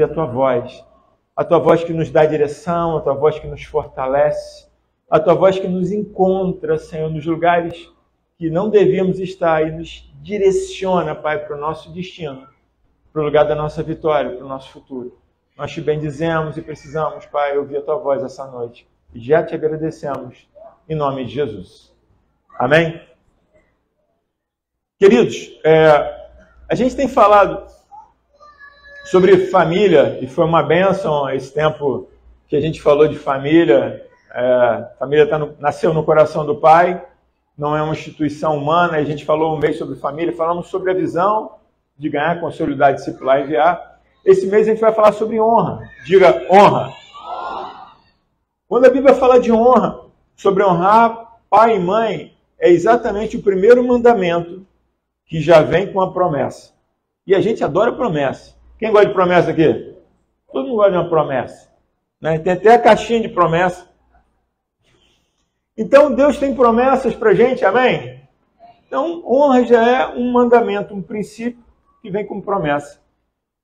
a tua voz que nos dá direção, a tua voz que nos fortalece, a tua voz que nos encontra, Senhor, nos lugares que não devíamos estar e nos direciona, Pai, para o nosso destino, para o lugar da nossa vitória, para o nosso futuro. Nós te bendizemos e precisamos, Pai, ouvir a tua voz essa noite. E já te agradecemos, em nome de Jesus. Amém? Queridos, a gente tem falado sobre família, e foi uma bênção esse tempo que a gente falou de família. Família nasceu no coração do Pai, não é uma instituição humana. A gente falou um mês sobre família, falamos sobre a visão de ganhar, consolidar, discipular e enviar. Esse mês a gente vai falar sobre honra. Diga honra. Quando a Bíblia fala de honra, sobre honrar pai e mãe, é exatamente o primeiro mandamento que já vem com a promessa. E a gente adora promessa. Quem gosta de promessa aqui? Todo mundo gosta de uma promessa, né? Tem até a caixinha de promessa. Então Deus tem promessas para a gente, amém? Então honra já é um mandamento, um princípio que vem com promessa.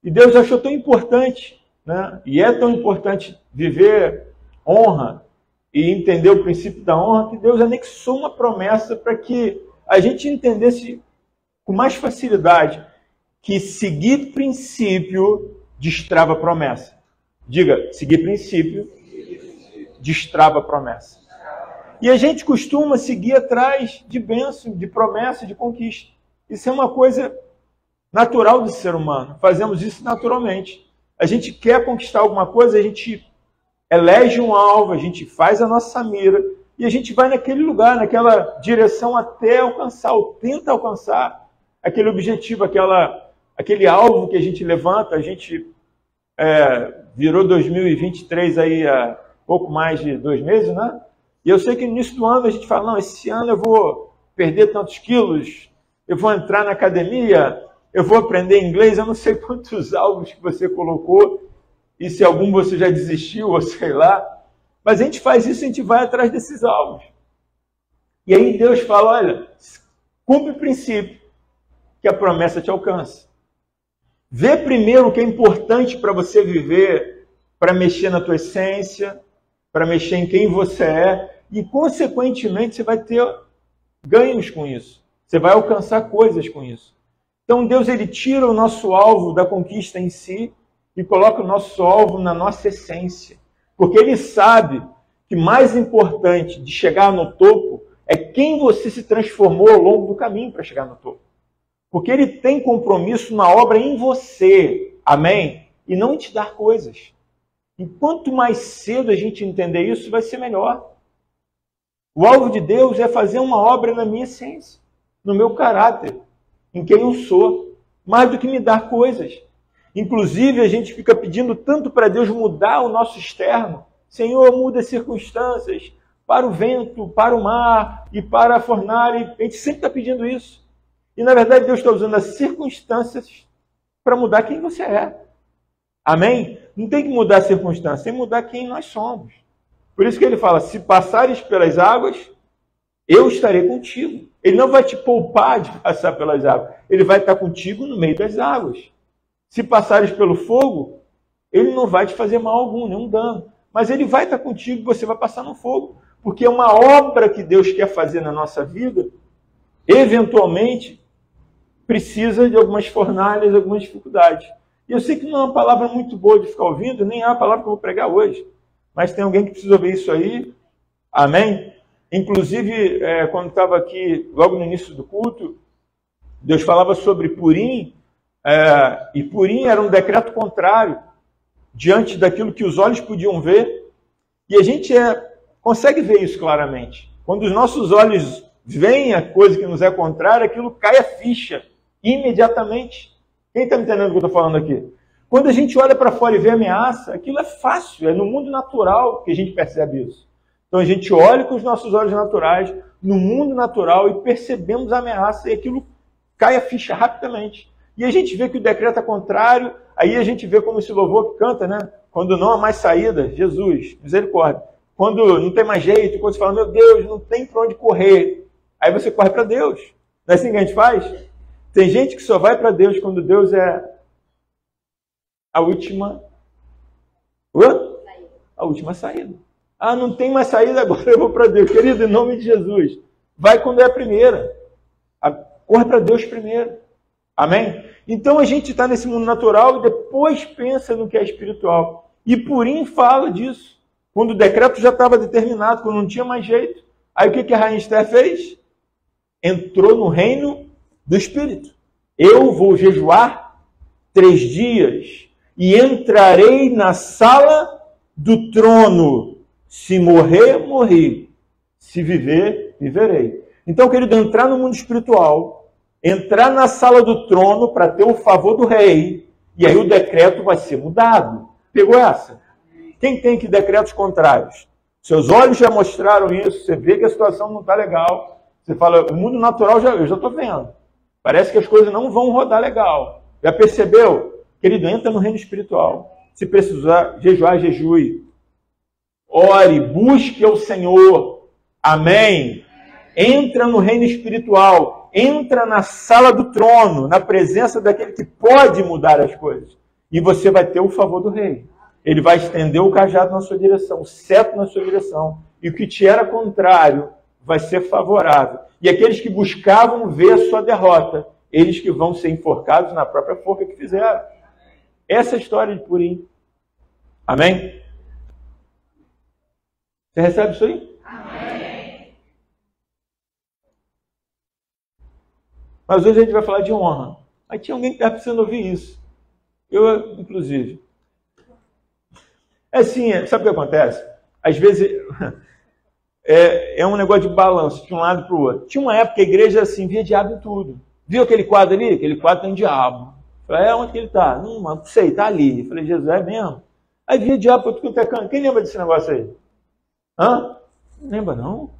E Deus achou tão importante, né? E é tão importante viver honra e entender o princípio da honra, que Deus anexou uma promessa para que a gente entendesse com mais facilidade que seguir princípio destrava promessa. Diga, seguir princípio destrava promessa. E a gente costuma seguir atrás de bênção, de promessa, de conquista. Isso é uma coisa natural do ser humano. Fazemos isso naturalmente. A gente quer conquistar alguma coisa, a gente elege um alvo, a gente faz a nossa mira e a gente vai naquele lugar, naquela direção até alcançar, ou tenta alcançar aquele objetivo, aquele alvo que a gente levanta. A gente virou 2023 aí há pouco mais de 2 meses, né? E eu sei que no início do ano a gente fala, não, esse ano eu vou perder tantos quilos, eu vou entrar na academia, eu vou aprender inglês. Eu não sei quantos alvos que você colocou e se algum você já desistiu, ou sei lá. Mas a gente faz isso, a gente vai atrás desses alvos. E aí Deus fala, olha, cumpre o princípio que a promessa te alcança. Vê primeiro o que é importante para você viver, para mexer na tua essência, para mexer em quem você é, e consequentemente você vai ter ganhos com isso. Você vai alcançar coisas com isso. Então Deus, ele tira o nosso alvo da conquista em si e coloca o nosso alvo na nossa essência. Porque ele sabe que mais importante de chegar no topo é quem você se transformou ao longo do caminho para chegar no topo. Porque ele tem compromisso na obra em você, amém? E não em te dar coisas. E quanto mais cedo a gente entender isso, vai ser melhor. O alvo de Deus é fazer uma obra na minha essência, no meu caráter, em quem eu sou, mais do que me dar coisas. Inclusive, a gente fica pedindo tanto para Deus mudar o nosso externo. Senhor, muda as circunstâncias para o vento, para o mar e para a fornalha. A gente sempre está pedindo isso. E, na verdade, Deus está usando as circunstâncias para mudar quem você é. Amém? Não tem que mudar as circunstâncias, tem que mudar quem nós somos. Por isso que ele fala, se passares pelas águas, eu estarei contigo. Ele não vai te poupar de passar pelas águas. Ele vai estar contigo no meio das águas. Se passares pelo fogo, ele não vai te fazer mal algum, nenhum dano. Mas ele vai estar contigo e você vai passar no fogo. Porque é uma obra que Deus quer fazer na nossa vida, eventualmente, precisa de algumas fornalhas, algumas dificuldades. E eu sei que não é uma palavra muito boa de ficar ouvindo, nem é a palavra que eu vou pregar hoje. Mas tem alguém que precisa ouvir isso aí. Amém? Inclusive, quando estava aqui, logo no início do culto, Deus falava sobre Purim, e Purim era um decreto contrário diante daquilo que os olhos podiam ver. E a gente consegue ver isso claramente. Quando os nossos olhos veem a coisa que nos é contrária, aquilo cai a ficha imediatamente. Quem está me entendendo o que eu estou falando aqui? Quando a gente olha para fora e vê ameaça, aquilo é fácil, é no mundo natural que a gente percebe isso. Então a gente olha com os nossos olhos naturais, no mundo natural, e percebemos a ameaça, e aquilo cai a ficha rapidamente. E a gente vê que o decreto é contrário, aí a gente vê como esse louvor que canta, né? Quando não há mais saída, Jesus, misericórdia. Quando não tem mais jeito, quando você fala, meu Deus, não tem para onde correr, aí você corre para Deus. Não é assim que a gente faz? Tem gente que só vai para Deus quando Deus é A última... A última saída. Ah, não tem mais saída agora, eu vou para Deus. Querido, em nome de Jesus, vai quando é a primeira. Corre para Deus primeiro. Amém? Então a gente está nesse mundo natural e depois pensa no que é espiritual. E Purim fala disso. Quando o decreto já estava determinado, quando não tinha mais jeito. Aí o que a rainha Esther fez? Entrou no reino do Espírito. Eu vou jejuar 3 dias e entrarei na sala do trono. Se morrer, morri. Se viver, viverei. Então, querido, entrar no mundo espiritual, entrar na sala do trono para ter o favor do rei, e aí o decreto vai ser mudado. Pegou essa? Quem tem que decretos contrários? Seus olhos já mostraram isso, você vê que a situação não está legal. Você fala, o mundo natural eu já estou vendo. Parece que as coisas não vão rodar legal. Já percebeu? Querido, entra no reino espiritual. Se precisar jejuar, jejue. Ore, busque ao Senhor. Amém? Entra no reino espiritual. Entra na sala do trono, na presença daquele que pode mudar as coisas. E você vai ter o favor do rei. Ele vai estender o cajado na sua direção, o cetro na sua direção. E o que te era contrário vai ser favorável. E aqueles que buscavam ver a sua derrota, eles que vão ser enforcados na própria forca que fizeram. Essa é a história de Purim. Amém? Você recebe isso aí? Amém. Mas hoje a gente vai falar de honra. Aí tinha alguém que estava precisando ouvir isso. Eu, inclusive. É assim, sabe o que acontece? Às vezes é um negócio de balanço de um lado para o outro. Tinha uma época que a igreja assim, via diabo em tudo. Viu aquele quadro ali? Aquele quadro tem diabo. Eu falei, onde que ele está? Não sei, está ali. Eu falei, Jesus, é mesmo? Aí via diabo para tudo que é canto. Quem lembra desse negócio aí? Hã? Não lembra não?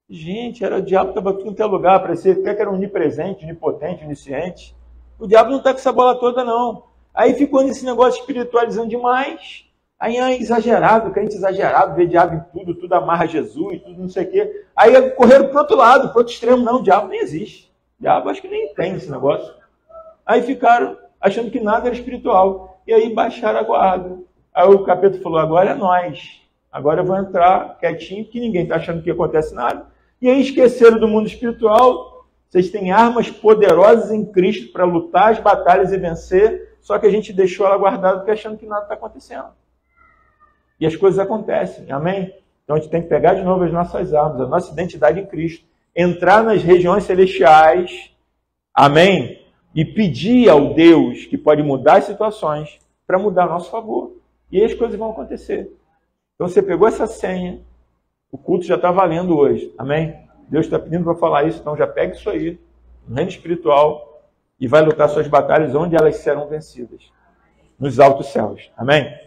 Gente, era o diabo que estava tudo em teu lugar. Parecia até que era onipresente, onipotente, onisciente. O diabo não está com essa bola toda não. Aí ficou nesse negócio espiritualizando demais. Aí é exagerado, crente exagerado, vê diabo em tudo amarra Jesus, tudo não sei o quê. Aí correram para o outro lado, para o outro extremo. Não, o diabo nem existe. O diabo acho que nem tem esse negócio. Aí ficaram achando que nada era espiritual. E aí baixaram a guarda. Aí o capeta falou, agora é nós. Agora eu vou entrar quietinho, que ninguém está achando que acontece nada. E aí esqueceram do mundo espiritual. Vocês têm armas poderosas em Cristo para lutar as batalhas e vencer. Só que a gente deixou ela guardada porque achando que nada está acontecendo. E as coisas acontecem, amém? Então a gente tem que pegar de novo as nossas armas, a nossa identidade em Cristo, entrar nas regiões celestiais, amém? E pedir ao Deus que pode mudar as situações para mudar a nosso favor. E aí as coisas vão acontecer. Então você pegou essa senha, o culto já está valendo hoje, amém? Deus está pedindo para falar isso, então já pega isso aí, no reino espiritual, e vai lutar suas batalhas onde elas serão vencidas, nos altos céus, amém?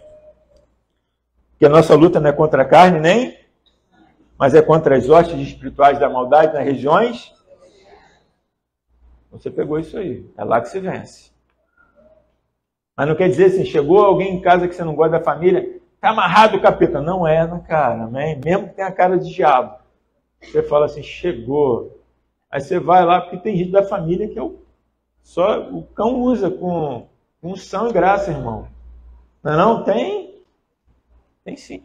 Porque a nossa luta não é contra a carne, nem, mas é contra as hostes espirituais da maldade nas regiões. Você pegou isso aí, é lá que se vence. Mas não quer dizer assim, chegou alguém em casa que você não gosta da família, está amarrado o capeta. Não é, né, cara? Amém? Mesmo que tenha a cara de diabo. Você fala assim, chegou. Aí você vai lá, porque tem gente da família que só o cão usa com unção e graça, irmão. Não, tem? Tem sim.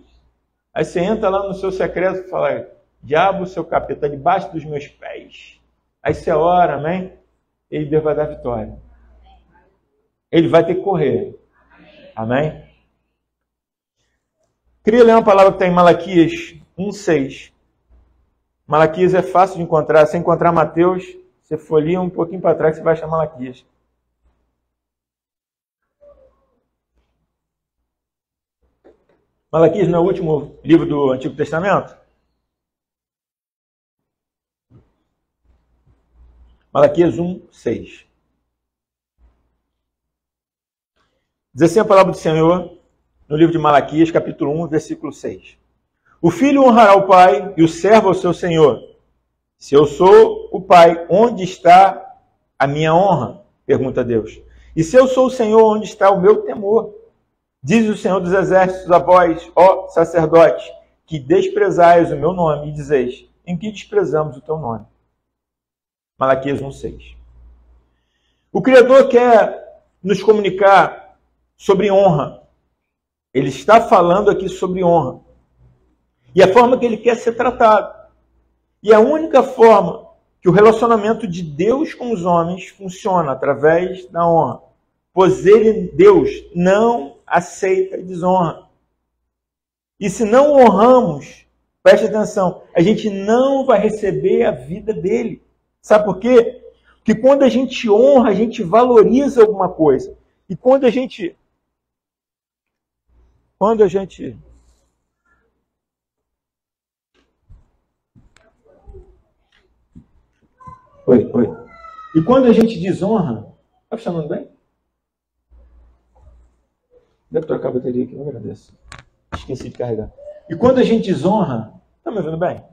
Aí você entra lá no seu secreto e fala, diabo, seu capeta, debaixo dos meus pés. Aí você ora, amém? E Deus vai dar vitória. Ele vai ter que correr. Amém? Queria ler uma palavra que está em Malaquias 1,6. Malaquias é fácil de encontrar. Se encontrar Mateus, você folheia um pouquinho para trás, você vai achar Malaquias. Malaquias não é o último livro do Antigo Testamento? Malaquias 1,6. Diz assim a palavra do Senhor no livro de Malaquias, capítulo 1, versículo 6. O filho honrará o pai e o servo ao seu senhor. Se eu sou o pai, onde está a minha honra? Pergunta Deus. E se eu sou o Senhor, onde está o meu temor? Diz o Senhor dos Exércitos a vós, ó sacerdotes, que desprezais o meu nome e dizeis, em que desprezamos o teu nome? Malaquias 1,6. O Criador quer nos comunicar sobre honra. Ele está falando aqui sobre honra. E a forma que ele quer ser tratado. E a única forma que o relacionamento de Deus com os homens funciona através da honra. Pois ele, Deus, não aceita desonra. E se não honramos, preste atenção, a gente não vai receber a vida dele. Sabe por quê? Porque quando a gente honra, a gente valoriza alguma coisa. E quando a gente... Oi. E quando a gente desonra... Está funcionando bem? Deve trocar a bateria aqui, eu agradeço. Esqueci de carregar. E quando a gente desonra... Está me ouvindo bem?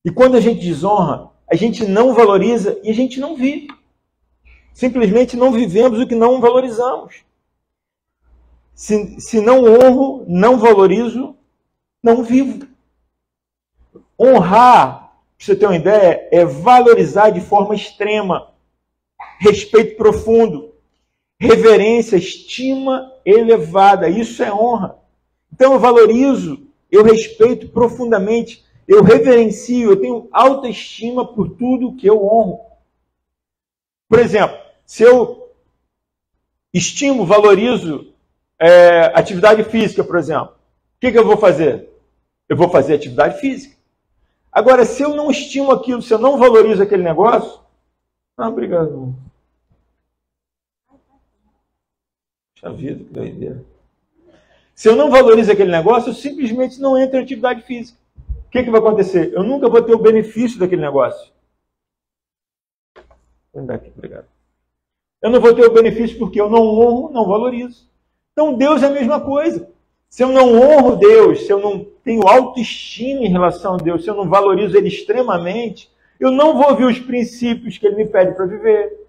E quando a gente desonra, a gente não valoriza e a gente não vive. Simplesmente não vivemos o que não valorizamos. Se não honro, não valorizo, não vivo. Honrar, para você ter uma ideia, é valorizar de forma extrema. Respeito profundo. Reverência, estima elevada. Isso é honra. Então eu valorizo, eu respeito profundamente, eu reverencio, eu tenho autoestima por tudo que eu honro. Por exemplo, se eu estimo, valorizo atividade física, por exemplo, o que eu vou fazer? Eu vou fazer atividade física. Agora, se eu não estimo aquilo, se eu não valorizo aquele negócio... Ah, obrigado. Puxa vida, que doideira. Se eu não valorizo aquele negócio, eu simplesmente não entro em atividade física. O que vai acontecer? Eu nunca vou ter o benefício daquele negócio. Vou dar aqui, obrigado. Eu não vou ter o benefício porque eu não honro, não valorizo. Então Deus é a mesma coisa. Se eu não honro Deus, se eu não tenho autoestima em relação a Deus, se eu não valorizo Ele extremamente, eu não vou ver os princípios que Ele me pede para viver.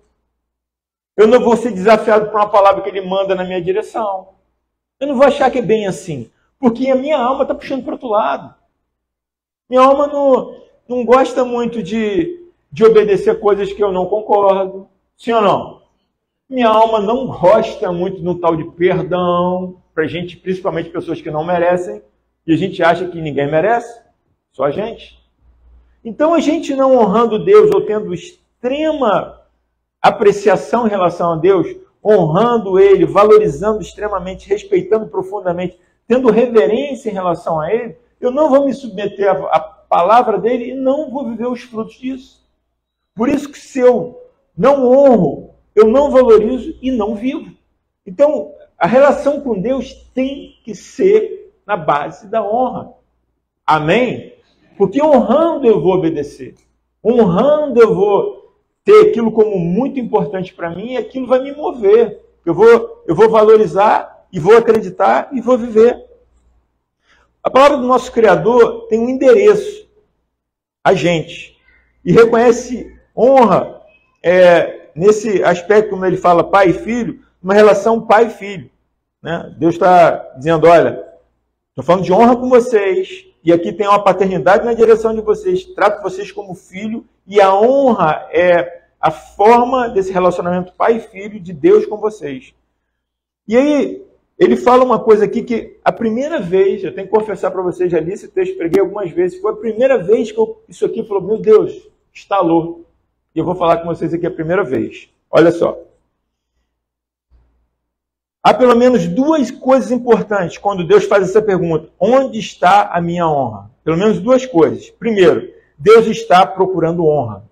Eu não vou ser desafiado por uma palavra que Ele manda na minha direção. Eu não vou achar que é bem assim. Porque a minha alma está puxando para o outro lado. Minha alma não gosta muito de obedecer coisas que eu não concordo. Sim ou não? Minha alma não gosta muito no tal de perdão, para gente, principalmente pessoas que não merecem, e a gente acha que ninguém merece, só a gente. Então a gente não honrando Deus ou tendo extrema apreciação em relação a Deus, honrando Ele, valorizando extremamente, respeitando profundamente, tendo reverência em relação a Ele, eu não vou me submeter à palavra dele e não vou viver os frutos disso. Por isso que se eu não honro, eu não valorizo e não vivo. Então, a relação com Deus tem que ser na base da honra. Amém? Porque honrando eu vou obedecer. Honrando eu vou ter aquilo como muito importante para mim e aquilo vai me mover. Eu vou valorizar e vou acreditar e vou viver. A palavra do nosso Criador tem um endereço, a gente. E reconhece honra nesse aspecto, como ele fala pai e filho, uma relação pai e filho. Né? Deus está dizendo, olha, estou falando de honra com vocês, e aqui tem uma paternidade na direção de vocês, trato vocês como filho, e a honra é a forma desse relacionamento pai e filho de Deus com vocês. E aí, ele fala uma coisa aqui que a primeira vez, eu tenho que confessar para vocês, já li esse texto, preguei algumas vezes, foi a primeira vez que isso aqui falou, meu Deus, estalou. E eu vou falar com vocês aqui a primeira vez. Olha só. Há pelo menos duas coisas importantes quando Deus faz essa pergunta. Onde está a minha honra? Pelo menos duas coisas. Primeiro, Deus está procurando honra.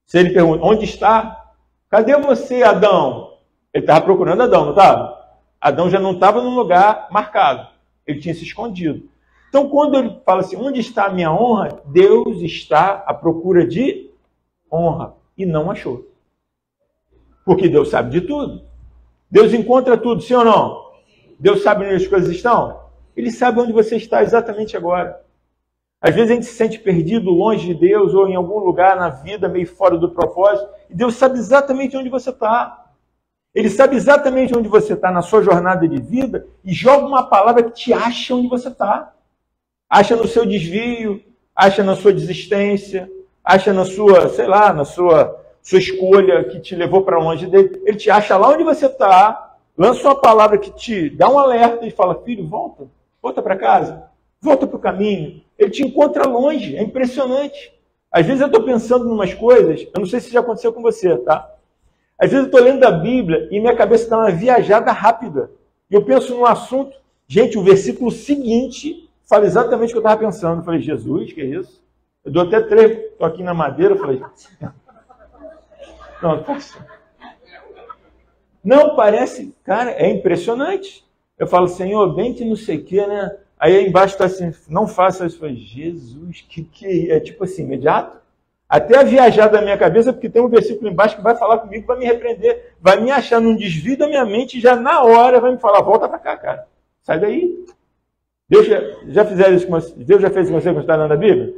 Se ele pergunta, onde está? Cadê você, Adão? Ele estava procurando Adão, não estava? Adão já não estava num lugar marcado. Ele tinha se escondido. Então, quando ele fala assim, onde está a minha honra? Deus está à procura de honra. E não achou. Porque Deus sabe de tudo. Deus encontra tudo, sim ou não? Deus sabe onde as coisas estão? Ele sabe onde você está exatamente agora. Às vezes a gente se sente perdido, longe de Deus, ou em algum lugar na vida, meio fora do propósito. E Deus sabe exatamente onde você está. Ele sabe exatamente onde você está na sua jornada de vida e joga uma palavra que te acha onde você está. Acha no seu desvio, acha na sua desistência, acha na sua, sei lá, na sua sua escolha que te levou para longe dele. Ele te acha lá onde você está, lança uma palavra que te dá um alerta e fala, filho, volta para casa, volta para o caminho. Ele te encontra longe, é impressionante. Às vezes eu estou pensando em umas coisas, eu não sei se já aconteceu com você, tá? Às vezes eu estou lendo a Bíblia e minha cabeça dá uma viajada rápida. E eu penso num assunto, gente, o versículo seguinte fala exatamente o que eu estava pensando. Eu falei, Jesus, que é isso? Eu dou até 3 toquinhos na madeira, eu falei... Não, parece... Cara, é impressionante. Eu falo, Senhor, bem que não sei o que, né? Aí embaixo está assim, não faça isso. Eu falei, Jesus, que é? Tipo assim, imediato? Até a viajada da minha cabeça, porque tem um versículo embaixo que vai falar comigo, vai me repreender, vai me achar num desvio da minha mente e já na hora vai me falar, volta para cá, cara. Sai daí. Deus já fizeram isso com você? Deus já fez com você quando você está lendo a Bíblia?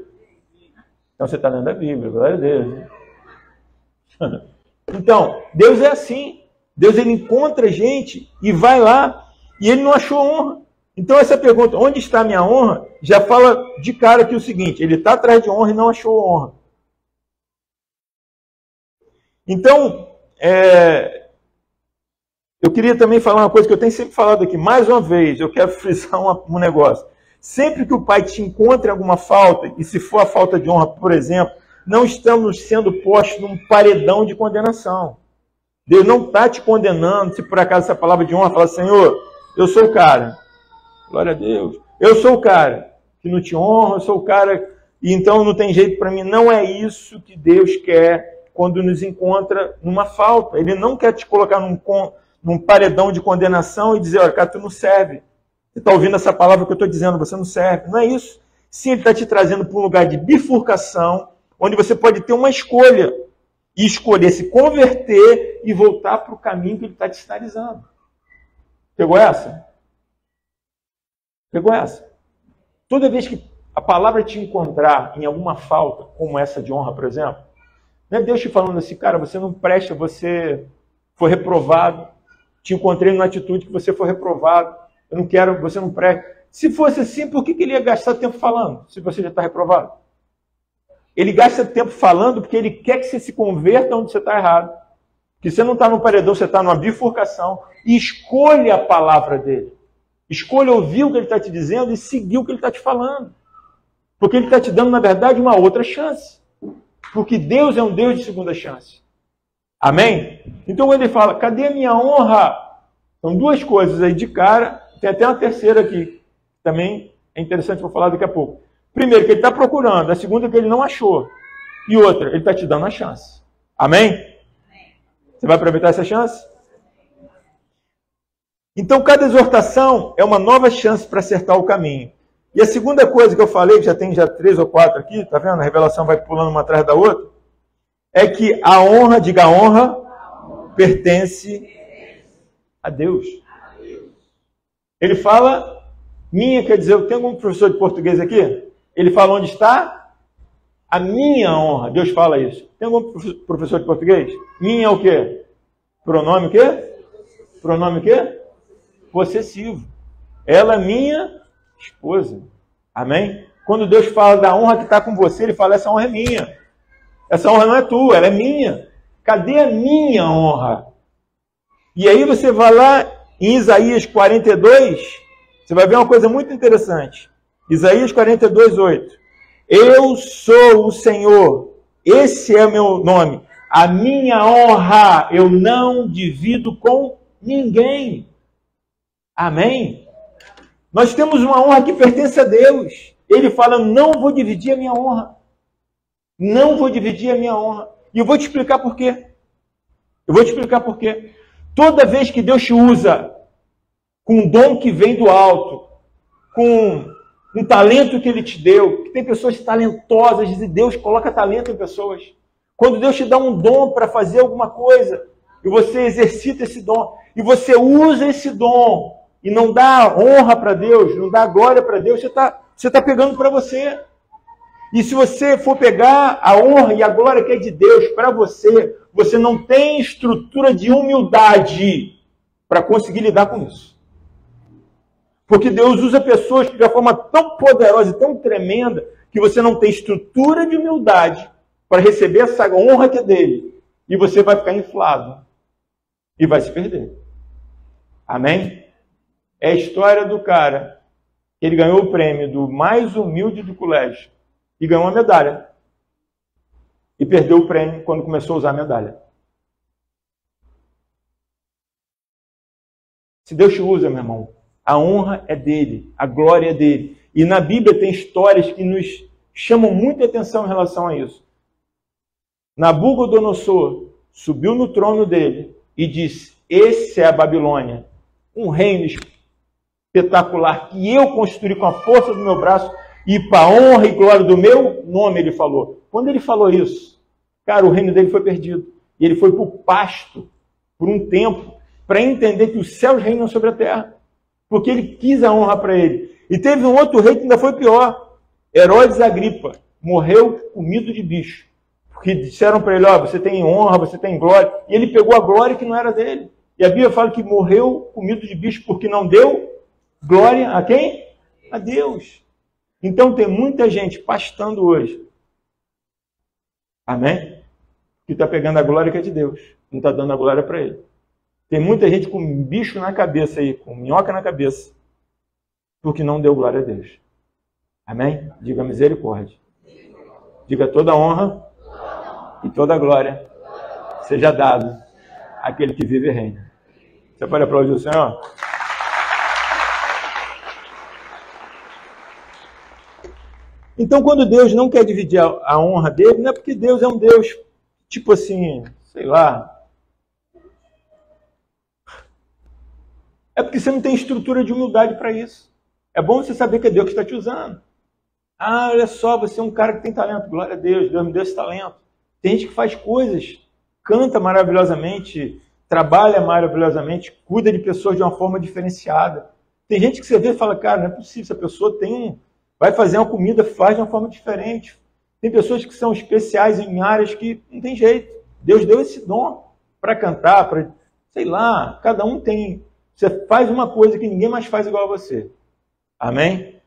Então você está lendo a Bíblia, glória a Deus. Então, Deus é assim. Deus ele encontra gente e vai lá e ele não achou honra. Então essa pergunta, onde está a minha honra? Já fala de cara aqui o seguinte, ele está atrás de honra e não achou honra. Então, eu queria também falar uma coisa que eu tenho sempre falado aqui. Mais uma vez, eu quero frisar um negócio. Sempre que o pai te encontra em alguma falta, e se for a falta de honra, por exemplo, não estamos sendo postos num paredão de condenação. Deus não está te condenando, se por acaso essa palavra de honra fala, Senhor, eu sou o cara. Glória a Deus. Eu sou o cara que não te honra, eu sou o cara, e então não tem jeito para mim. Não é isso que Deus quer quando nos encontra numa falta. Ele não quer te colocar num paredão de condenação e dizer, olha, cara, tu não serve. Você está ouvindo essa palavra que eu estou dizendo, você não serve. Não é isso. Sim, ele está te trazendo para um lugar de bifurcação, onde você pode ter uma escolha. E escolher se converter e voltar para o caminho que ele está te sinalizando. Pegou essa? Pegou essa? Toda vez que a palavra te encontrar em alguma falta, como essa de honra, por exemplo, não é Deus te falando assim, cara, você não presta, você foi reprovado, te encontrei numa atitude que você foi reprovado, eu não quero, você não presta. Se fosse assim, por que ele ia gastar tempo falando, se você já está reprovado? Ele gasta tempo falando porque ele quer que você se converta onde você está errado. Que você não está no paredão, você está numa bifurcação. E escolha a palavra dele. Escolha ouvir o que ele está te dizendo e seguir o que ele está te falando. Porque ele está te dando, na verdade, uma outra chance. Porque Deus é um Deus de segunda chance. Amém? Então, quando ele fala, cadê a minha honra? São 2 coisas aí de cara. Tem até uma terceira aqui. Também é interessante, vou falar daqui a pouco. Primeiro, que ele está procurando. A segunda, que ele não achou. E outra, ele está te dando a chance. Amém? Você vai aproveitar essa chance? Então, cada exortação é uma nova chance para acertar o caminho. E a segunda coisa que eu falei, que já tem 3 ou 4 aqui, tá vendo? A revelação vai pulando uma atrás da outra. É que a honra, diga a honra, pertence a Deus. Ele fala, minha, quer dizer, tem algum professor de português aqui? Ele fala onde está a minha honra. Deus fala isso. Tem algum professor de português? Minha é o quê? Pronome o quê? Pronome o quê? Possessivo. Ela é minha esposa. Amém? Quando Deus fala da honra que está com você, ele fala, essa honra é minha. Essa honra não é tua, ela é minha. Cadê a minha honra? E aí você vai lá em Isaías 42, você vai ver uma coisa muito interessante. Isaías 42, 8. Eu sou o Senhor, esse é o meu nome. A minha honra eu não divido com ninguém. Amém? Nós temos uma honra que pertence a Deus. Ele fala, não vou dividir a minha honra. Não vou dividir a minha honra. E eu vou te explicar por quê. Eu vou te explicar por quê. Toda vez que Deus te usa com um dom que vem do alto, com um talento que Ele te deu, que tem pessoas talentosas, e Deus coloca talento em pessoas. Quando Deus te dá um dom para fazer alguma coisa, e você exercita esse dom, e você usa esse dom, e não dá honra para Deus, não dá glória para Deus, você está pegando para você. E se você for pegar a honra e a glória que é de Deus para você, você não tem estrutura de humildade para conseguir lidar com isso. Porque Deus usa pessoas de uma forma tão poderosa e tão tremenda que você não tem estrutura de humildade para receber essa honra que é dele E você vai ficar inflado. E vai se perder. Amém? É a história do cara que ele ganhou o prêmio do mais humilde do colégio. E ganhou uma medalha. E perdeu o prêmio quando começou a usar a medalha. Se Deus te usa, meu irmão, a honra é dele, a glória é dele. E na Bíblia tem histórias que nos chamam muita atenção em relação a isso. Nabucodonosor subiu no trono dele e disse: esse é a Babilônia, um reino espetacular que eu construí com a força do meu braço e para a honra e glória do meu nome, ele falou. Quando ele falou isso, cara, o reino dele foi perdido. E ele foi para o pasto por um tempo para entender que os céus reinam sobre a terra. Porque ele quis a honra para ele. E teve um outro rei que ainda foi pior. Herodes Agripa morreu comido de bicho. Porque disseram para ele: ó, você tem honra, você tem glória. E ele pegou a glória que não era dele. E a Bíblia fala que morreu comido de bicho porque não deu glória a quem? A Deus. Então tem muita gente pastando hoje. Amém? Que está pegando a glória que é de Deus. Não está dando a glória para ele. Tem muita gente com bicho na cabeça aí, com minhoca na cabeça, porque não deu glória a Deus. Amém? Diga misericórdia. Diga toda honra e toda glória seja dado àquele que vive e reina. Você pode aplaudir o Senhor? Então, quando Deus não quer dividir a honra dele, não é porque Deus é um Deus, tipo assim, sei lá. É porque você não tem estrutura de humildade para isso. É bom você saber que é Deus que está te usando. Ah, olha só, você é um cara que tem talento. Glória a Deus, Deus me deu esse talento. Tem gente que faz coisas, canta maravilhosamente, trabalha maravilhosamente, cuida de pessoas de uma forma diferenciada. Tem gente que você vê e fala: cara, não é possível, essa pessoa vai fazer uma comida, faz de uma forma diferente. Tem pessoas que são especiais em áreas que não tem jeito. Deus deu esse dom para cantar, para, sei lá, cada um tem. Você faz uma coisa que ninguém mais faz igual a você. Amém?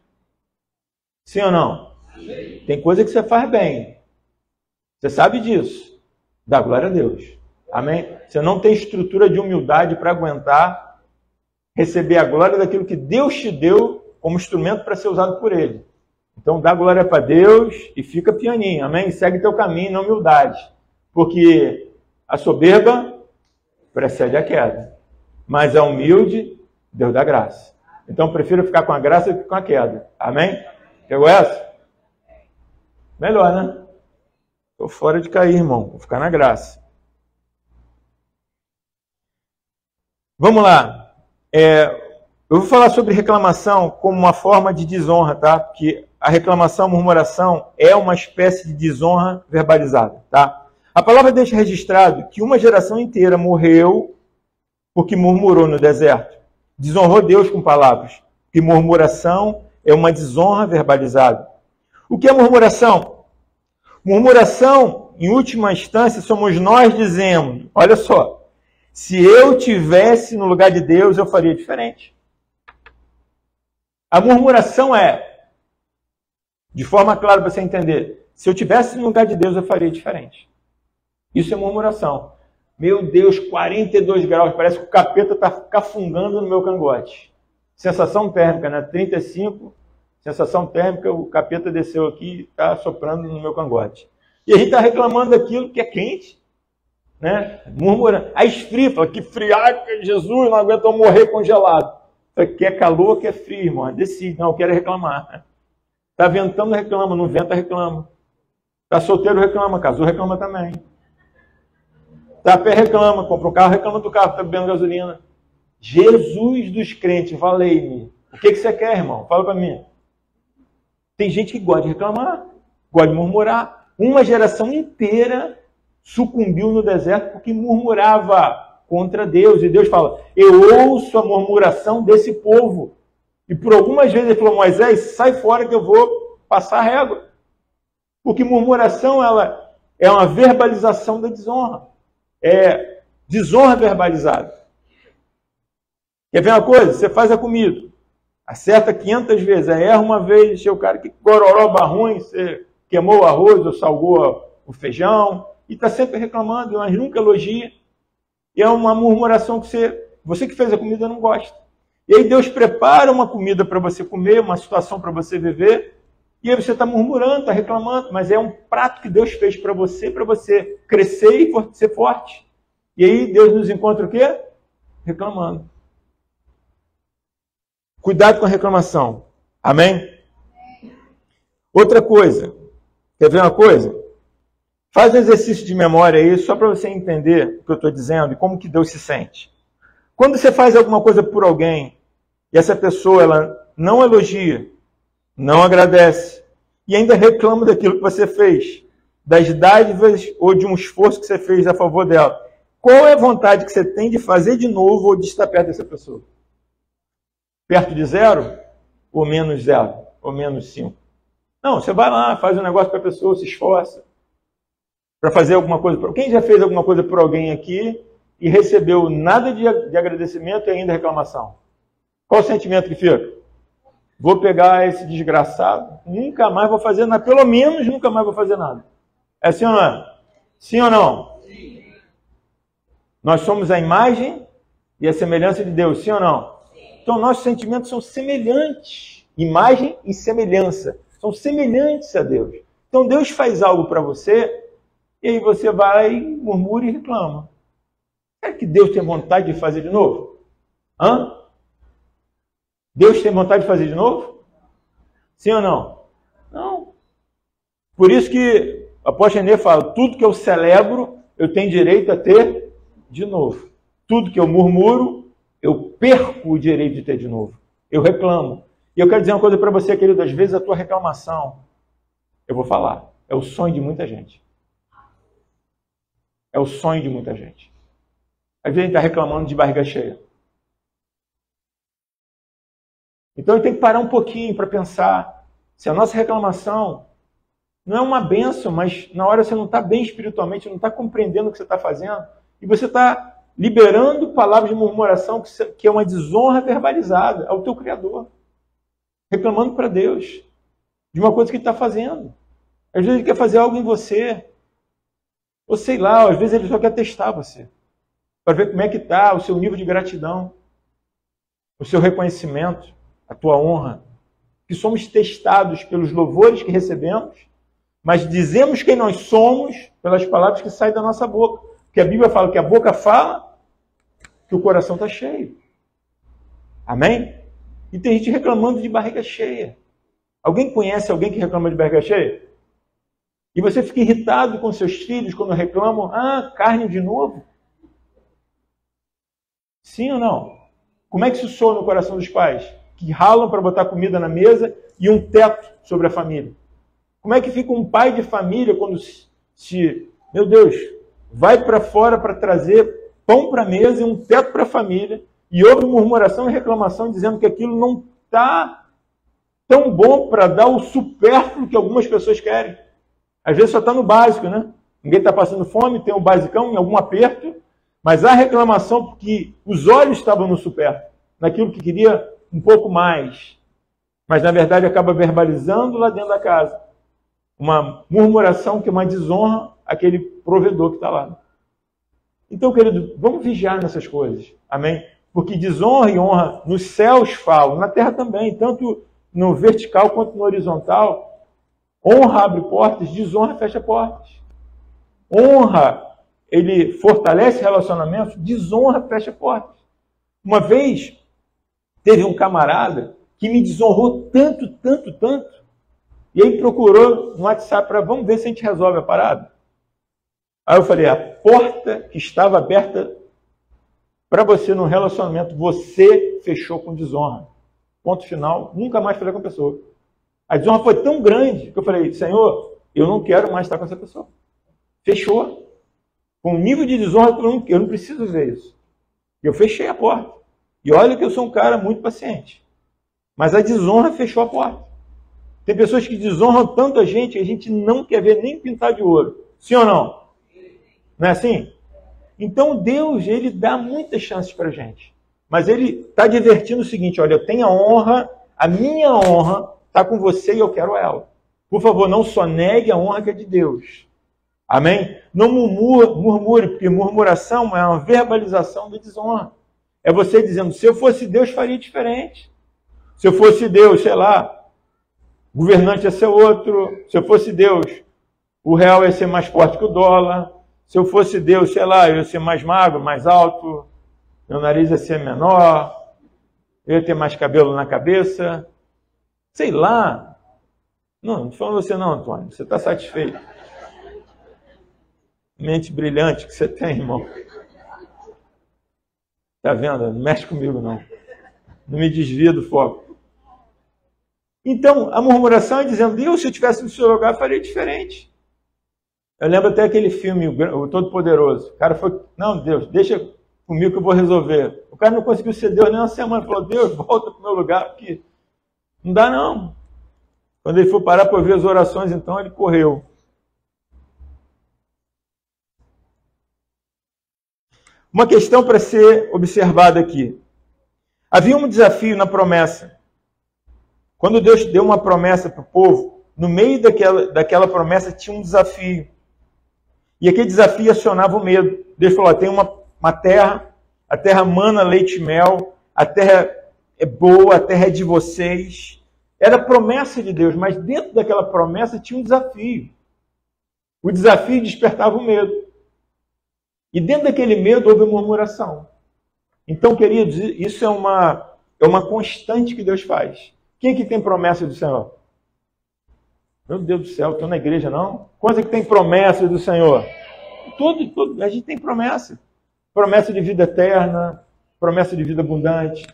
Sim ou não? Amém. Tem coisa que você faz bem. Você sabe disso. Dá glória a Deus. Amém? Você não tem estrutura de humildade para aguentar receber a glória daquilo que Deus te deu como instrumento para ser usado por Ele. Então dá glória para Deus e fica pianinho. Amém? Segue teu caminho na humildade. Porque a soberba precede a queda. Mas a humilde, Deus dá graça. Então prefiro ficar com a graça do que com a queda. Amém? Pegou essa? Melhor, né? Estou fora de cair, irmão. Vou ficar na graça. Vamos lá. Eu vou falar sobre reclamação como uma forma de desonra, tá? Porque a reclamação, a murmuração é uma espécie de desonra verbalizada, tá? A palavra deixa registrado que uma geração inteira morreu porque murmurou no deserto. Desonrou Deus com palavras. Que murmuração é uma desonra verbalizada. O que é murmuração? Murmuração, em última instância, somos nós dizendo: olha só, se eu tivesse no lugar de Deus, eu faria diferente. A murmuração é, de forma clara para você entender, se eu tivesse no lugar de Deus, eu faria diferente. Isso é murmuração. Meu Deus, 42 graus, parece que o capeta está cafungando no meu cangote. Sensação térmica, né? 35, sensação térmica, o capeta desceu aqui e está soprando no meu cangote. E a gente está reclamando daquilo que é quente, né? Murmurando. Aí esfria, fala que friaca, Jesus, não aguento morrer congelado. Quer calor, quer frio, irmão. Decide, não, eu quero reclamar. Está ventando, reclama, não venta, reclama. Está solteiro, reclama, casou, reclama também. Está a pé, reclama, compra um carro, reclama do carro, está bebendo gasolina. Jesus dos crentes, valei-me. O que você quer, irmão? Fala para mim. Tem gente que gosta de reclamar, gosta de murmurar. Uma geração inteira sucumbiu no deserto porque murmurava contra Deus. E Deus fala: eu ouço a murmuração desse povo. E por algumas vezes ele falou: Moisés, sai fora que eu vou passar a régua. Porque murmuração ela é uma verbalização da desonra. É desonra verbalizada. Quer ver uma coisa? Você faz a comida, acerta 500 vezes, aí erra uma vez, o cara que gororoba ruim, você queimou o arroz ou salgou o feijão, e está sempre reclamando, mas nunca elogia. E é uma murmuração que você que fez a comida não gosta. E aí Deus prepara uma comida para você comer, uma situação para você viver, e aí você está murmurando, está reclamando, mas é um prato que Deus fez para você crescer e ser forte. E aí Deus nos encontra o quê? Reclamando. Cuidado com a reclamação. Amém? Outra coisa. Quer ver uma coisa? Faz um exercício de memória aí, só para você entender o que eu estou dizendo e como que Deus se sente. Quando você faz alguma coisa por alguém e essa pessoa ela não elogia, não agradece e ainda reclama daquilo que você fez, das dádivas ou de um esforço que você fez a favor dela, qual é a vontade que você tem de fazer de novo ou de estar perto dessa pessoa? Perto de 0? Ou menos 0? Ou menos 5? Não, você vai lá, faz um negócio para a pessoa, se esforça para fazer alguma coisa. Quem já fez alguma coisa por alguém aqui e recebeu nada de agradecimento e ainda reclamação? Qual o sentimento que fica? Vou pegar esse desgraçado, nunca mais vou fazer nada, pelo menos nunca mais vou fazer nada. É sim ou não é? Sim ou não? Sim. Nós somos a imagem e a semelhança de Deus, sim ou não? Sim. Então nossos sentimentos são semelhantes. Imagem e semelhança. São semelhantes a Deus. Então Deus faz algo para você e aí você vai, murmura e reclama. Será que Deus tem vontade de fazer de novo? Hã? Deus tem vontade de fazer de novo? Sim ou não? Não. Por isso que o apóstolo René fala, tudo que eu celebro, eu tenho direito a ter de novo. Tudo que eu murmuro, eu perco o direito de ter de novo. Eu reclamo. E eu quero dizer uma coisa para você, querido, às vezes a tua reclamação, eu vou falar, é o sonho de muita gente. É o sonho de muita gente. Às vezes a gente está reclamando de barriga cheia. Então eu tenho que parar um pouquinho para pensar se a nossa reclamação não é uma bênção, mas na hora você não está bem espiritualmente, não está compreendendo o que você está fazendo, e você está liberando palavras de murmuração que é uma desonra verbalizada ao teu Criador. Reclamando para Deus de uma coisa que ele está fazendo. Às vezes ele quer fazer algo em você. Ou sei lá, às vezes ele só quer testar você. Para ver como é que está o seu nível de gratidão, o seu reconhecimento, a tua honra. Que somos testados pelos louvores que recebemos, mas dizemos quem nós somos pelas palavras que saem da nossa boca. Porque a Bíblia fala que a boca fala, que o coração está cheio. Amém? E tem gente reclamando de barriga cheia. Alguém conhece alguém que reclama de barriga cheia? E você fica irritado com seus filhos quando reclamam, carne de novo? Sim ou não? Como é que isso soa no coração dos pais? Que ralam para botar comida na mesa e um teto sobre a família. Como é que fica um pai de família quando meu Deus, vai para fora para trazer pão para a mesa e um teto para a família, e ouve murmuração e reclamação dizendo que aquilo não está tão bom para dar o supérfluo que algumas pessoas querem. Às vezes só está no básico, né? Ninguém está passando fome, tem um basicão, em algum aperto, mas há reclamação porque os olhos estavam no supérfluo, naquilo que queria um pouco mais. Mas na verdade acaba verbalizando lá dentro da casa uma murmuração que é uma desonra àquele provedor que está lá. Então, querido, vamos vigiar nessas coisas. Amém? Porque desonra e honra nos céus falam, na terra também, tanto no vertical quanto no horizontal. Honra abre portas, desonra fecha portas. Honra, ele fortalece relacionamentos, desonra fecha portas. Uma vez, teve um camarada que me desonrou tanto, e aí procurou no WhatsApp para vamos ver se a gente resolve a parada. Aí eu falei, a porta que estava aberta para você no relacionamento, você fechou com desonra. Ponto final, nunca mais falei com a pessoa. A desonra foi tão grande que eu falei, Senhor, eu não quero mais estar com essa pessoa. Fechou. Com um nível de desonra que eu não preciso ver isso. E eu fechei a porta. E olha que eu sou um cara muito paciente. Mas a desonra fechou a porta. Tem pessoas que desonram tanto a gente que a gente não quer ver nem pintar de ouro. Sim ou não? Não é assim? Então Deus, ele dá muitas chances para a gente. Mas ele está divertindo o seguinte, olha, eu tenho a honra, a minha honra está com você e eu quero ela. Por favor, não só negue a honra que é de Deus. Amém? Não murmure, porque murmuração é uma verbalização da desonra. É você dizendo, se eu fosse Deus, faria diferente. Se eu fosse Deus, sei lá, o governante ia ser outro. Se eu fosse Deus, o real ia ser mais forte que o dólar. Se eu fosse Deus, sei lá, eu ia ser mais magro, mais alto. Meu nariz ia ser menor. Eu ia ter mais cabelo na cabeça. Sei lá. Não estou falando você não, Antônio. Você está satisfeito. Mente brilhante que você tem, irmão. Está vendo? Não mexe comigo, não. Não me desvia do foco. Então, a murmuração é dizendo, Deus, se eu estivesse no seu lugar, eu faria diferente. Eu lembro até aquele filme, o Todo-Poderoso. O cara foi, não, Deus, deixa comigo que eu vou resolver. O cara não conseguiu ser Deus nem uma semana. Falou, Deus, volta para o meu lugar, porque não dá não. Quando ele foi parar para ouvir as orações, então, ele correu. Uma questão para ser observada aqui. Havia um desafio na promessa. Quando Deus deu uma promessa para o povo, no meio daquela promessa tinha um desafio. E aquele desafio acionava o medo. Deus falou, tem uma terra, a terra mana leite e mel, a terra é boa, a terra é de vocês. Era a promessa de Deus, mas dentro daquela promessa tinha um desafio. O desafio despertava o medo. E dentro daquele medo houve murmuração. Então, queridos, isso é uma constante que Deus faz. Quem que tem promessa do Senhor? Meu Deus do céu, estou na igreja, não? Quantos que tem promessa do Senhor? Todo, a gente tem promessa de vida eterna, promessa de vida abundante,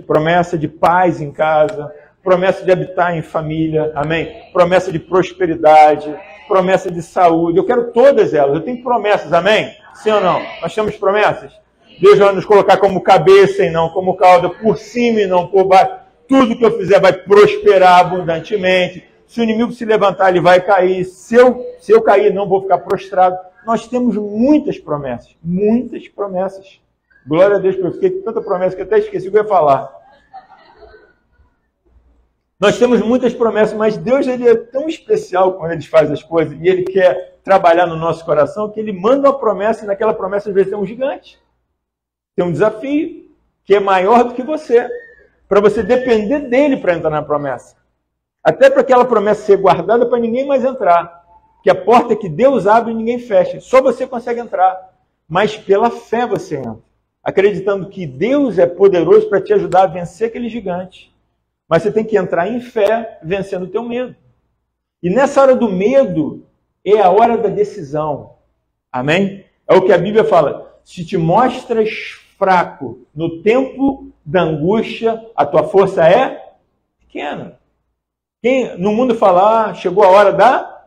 promessa de paz em casa, promessa de habitar em família, amém? Promessa de prosperidade, promessa de saúde. Eu quero todas elas, eu tenho promessas, amém? Sim ou não? Nós temos promessas? Deus vai nos colocar como cabeça e não como cauda, por cima e não por baixo. Tudo que eu fizer vai prosperar abundantemente. Se o inimigo se levantar, ele vai cair. Se eu cair, não vou ficar prostrado. Nós temos muitas promessas. Muitas promessas. Glória a Deus, porque eu fiquei com tanta promessa que até esqueci o que eu ia falar. Nós temos muitas promessas, mas Deus ele é tão especial quando ele faz as coisas e ele quer trabalhar no nosso coração que ele manda uma promessa e naquela promessa às vezes tem um gigante. Tem um desafio que é maior do que você. Para você depender dele para entrar na promessa. Até para aquela promessa ser guardada para ninguém mais entrar. Que a porta que Deus abre e ninguém fecha. Só você consegue entrar. Mas pela fé você entra. Acreditando que Deus é poderoso para te ajudar a vencer aquele gigante. Mas você tem que entrar em fé, vencendo o teu medo. E nessa hora do medo, é a hora da decisão. Amém? É o que a Bíblia fala. Se te mostras fraco no tempo da angústia, a tua força é pequena. Quem no mundo fala, chegou a hora da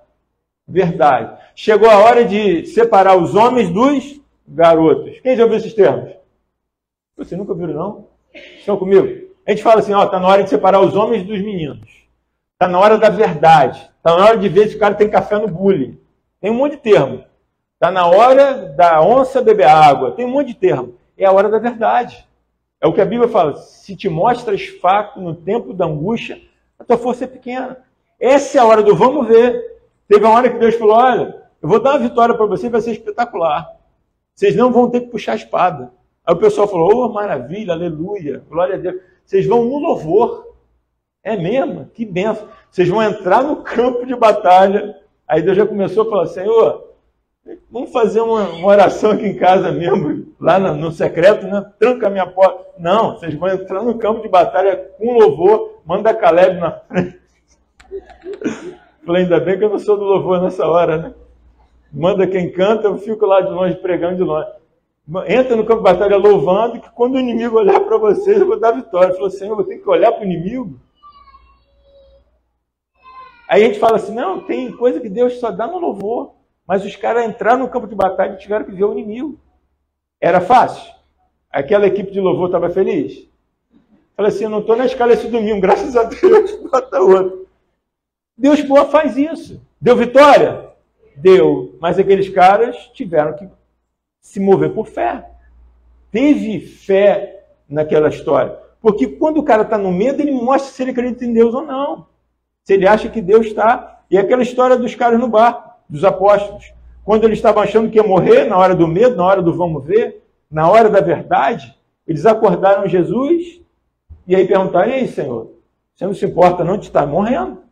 verdade. Chegou a hora de separar os homens dos garotos. Quem já ouviu esses termos? Você nunca ouviu, não? Estão comigo? A gente fala assim, está na hora de separar os homens dos meninos. Está na hora da verdade. Está na hora de ver se o cara tem café no bule. Tem um monte de termo. Está na hora da onça beber água. Tem um monte de termo. É a hora da verdade. É o que a Bíblia fala. Se te mostras fraco no tempo da angústia, a tua força é pequena. Essa é a hora do vamos ver. Teve uma hora que Deus falou, olha, eu vou dar uma vitória para você, vai ser espetacular. Vocês não vão ter que puxar a espada. Aí o pessoal falou, oh, maravilha, aleluia, glória a Deus. Vocês vão no louvor. É mesmo? Que benção. Vocês vão entrar no campo de batalha. Aí Deus já começou a falar, Senhor, vamos fazer uma oração aqui em casa mesmo, lá no secreto, né? Tranca a minha porta. Não, vocês vão entrar no campo de batalha com louvor, manda Caleb na frente. Falei, ainda bem que eu não sou do louvor nessa hora, né? Manda quem canta, eu fico lá de longe, pregando de longe. Entra no campo de batalha louvando, que quando o inimigo olhar para vocês, eu vou dar vitória. Falou, Senhor, eu vou ter que olhar para o inimigo? Aí a gente fala assim, não, tem coisa que Deus só dá no louvor. Mas os caras entraram no campo de batalha e tiveram que ver o inimigo. Era fácil? Aquela equipe de louvor estava feliz? Falei assim, eu não estou na escala esse domingo, graças a Deus, bota outro. Deus faz isso. Deu vitória? Deu. Mas aqueles caras tiveram que se mover por fé. Teve fé naquela história. Porque quando o cara está no medo, ele mostra se ele acredita em Deus ou não. Se ele acha que Deus está... E aquela história dos caras no barco, dos apóstolos. quando eles estavam achando que ia morrer, na hora do medo, na hora do vamos ver, na hora da verdade, eles acordaram Jesus e aí perguntaram: e aí, Senhor, você não se importa não de estar morrendo?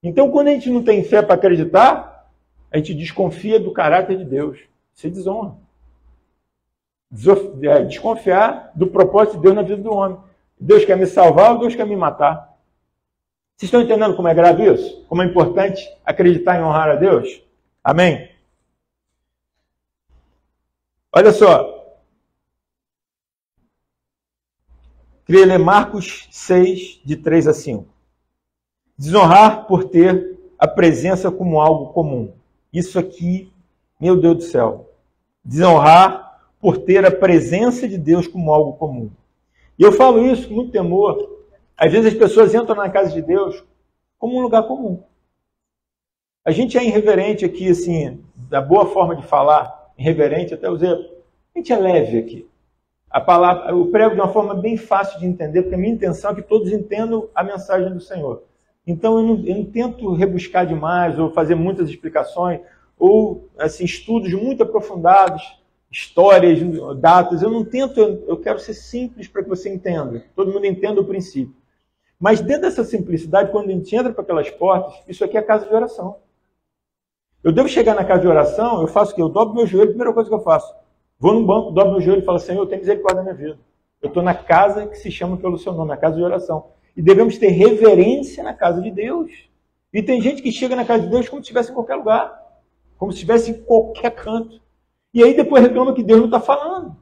Então, quando a gente não tem fé para acreditar, a gente desconfia do caráter de Deus. Isso é desonra. Desconfiar do propósito de Deus na vida do homem. Deus quer me salvar ou Deus quer me matar? Vocês estão entendendo como é grave isso? Como é importante acreditar em honrar a Deus? Amém? Olha só. Queria ler Marcos 6, de 3 a 5. Desonrar por ter a presença como algo comum. Isso aqui, meu Deus do céu. Desonrar por ter a presença de Deus como algo comum. E eu falo isso com muito temor. Às vezes as pessoas entram na casa de Deus como um lugar comum. A gente é irreverente aqui, assim, da boa forma de falar, irreverente, até usei. A gente é leve aqui. A palavra, eu prego de uma forma bem fácil de entender, porque a minha intenção é que todos entendam a mensagem do Senhor. Então eu não tento rebuscar demais, ou fazer muitas explicações, ou assim, estudos muito aprofundados, histórias, datas. Eu não tento, eu quero ser simples para que você entenda. Todo mundo entenda o princípio. Mas dentro dessa simplicidade, quando a gente entra para aquelas portas, isso aqui é casa de oração. Eu devo chegar na casa de oração, eu faço o quê? Eu dobro meu joelho, a primeira coisa que eu faço. Vou no banco, dobro meu joelho e falo: Senhor, eu tenho misericórdia da minha vida. Eu estou na casa que se chama pelo seu nome, a casa de oração. E devemos ter reverência na casa de Deus. E tem gente que chega na casa de Deus como se estivesse em qualquer lugar. Como se estivesse em qualquer canto. E aí depois reclama que Deus não está falando.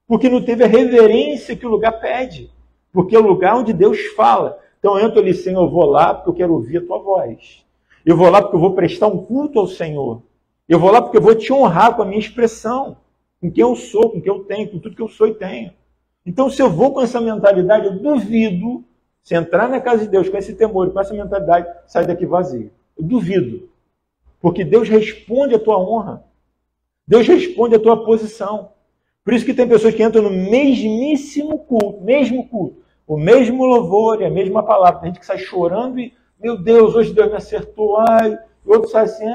Porque não teve a reverência que o lugar pede. Porque é o lugar onde Deus fala. Então eu entro ali: Senhor, eu vou lá porque eu quero ouvir a tua voz. Eu vou lá porque eu vou prestar um culto ao Senhor. Eu vou lá porque eu vou te honrar com a minha expressão. Com quem eu sou, com quem eu tenho, com tudo que eu sou e tenho. Então se eu vou com essa mentalidade, eu duvido, se entrar na casa de Deus com esse temor e com essa mentalidade, sai daqui vazio. Eu duvido. Porque Deus responde a tua honra. Deus responde a tua posição. Por isso que tem pessoas que entram no mesmíssimo culto, mesmo culto, o mesmo louvor e a mesma palavra. Tem gente que sai chorando e, meu Deus, hoje Deus me acertou. Ai. O outro sai assim: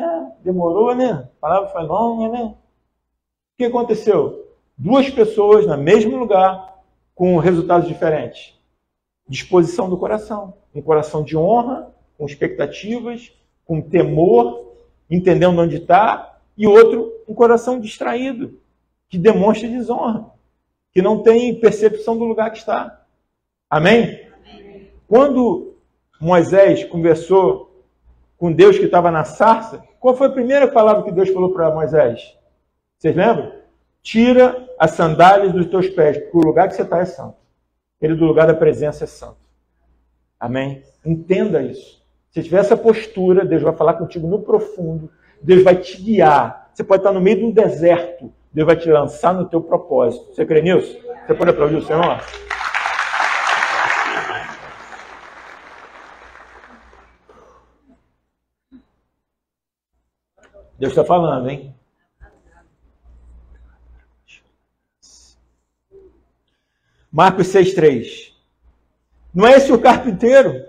demorou, né? A palavra foi longa, né? O que aconteceu? Duas pessoas no mesmo lugar com resultados diferentes. Disposição do coração. Um coração de honra, com expectativas, com temor, entendendo onde está. E outro, um coração distraído, que demonstra desonra, que não tem percepção do lugar que está. Amém? Quando Moisés conversou com Deus que estava na sarça, qual foi a primeira palavra que Deus falou para Moisés? Vocês lembram? Tira as sandálias dos teus pés, porque o lugar que você está é santo. Ele do lugar da presença é santo. Amém? Entenda isso. Se tiver essa postura, Deus vai falar contigo no profundo. Deus vai te guiar. Você pode estar no meio de um deserto. Deus vai te lançar no teu propósito. Você crê nisso? Você pode aplaudir o Senhor? Deus está falando, hein? Marcos 6,3. Não é esse o carpinteiro?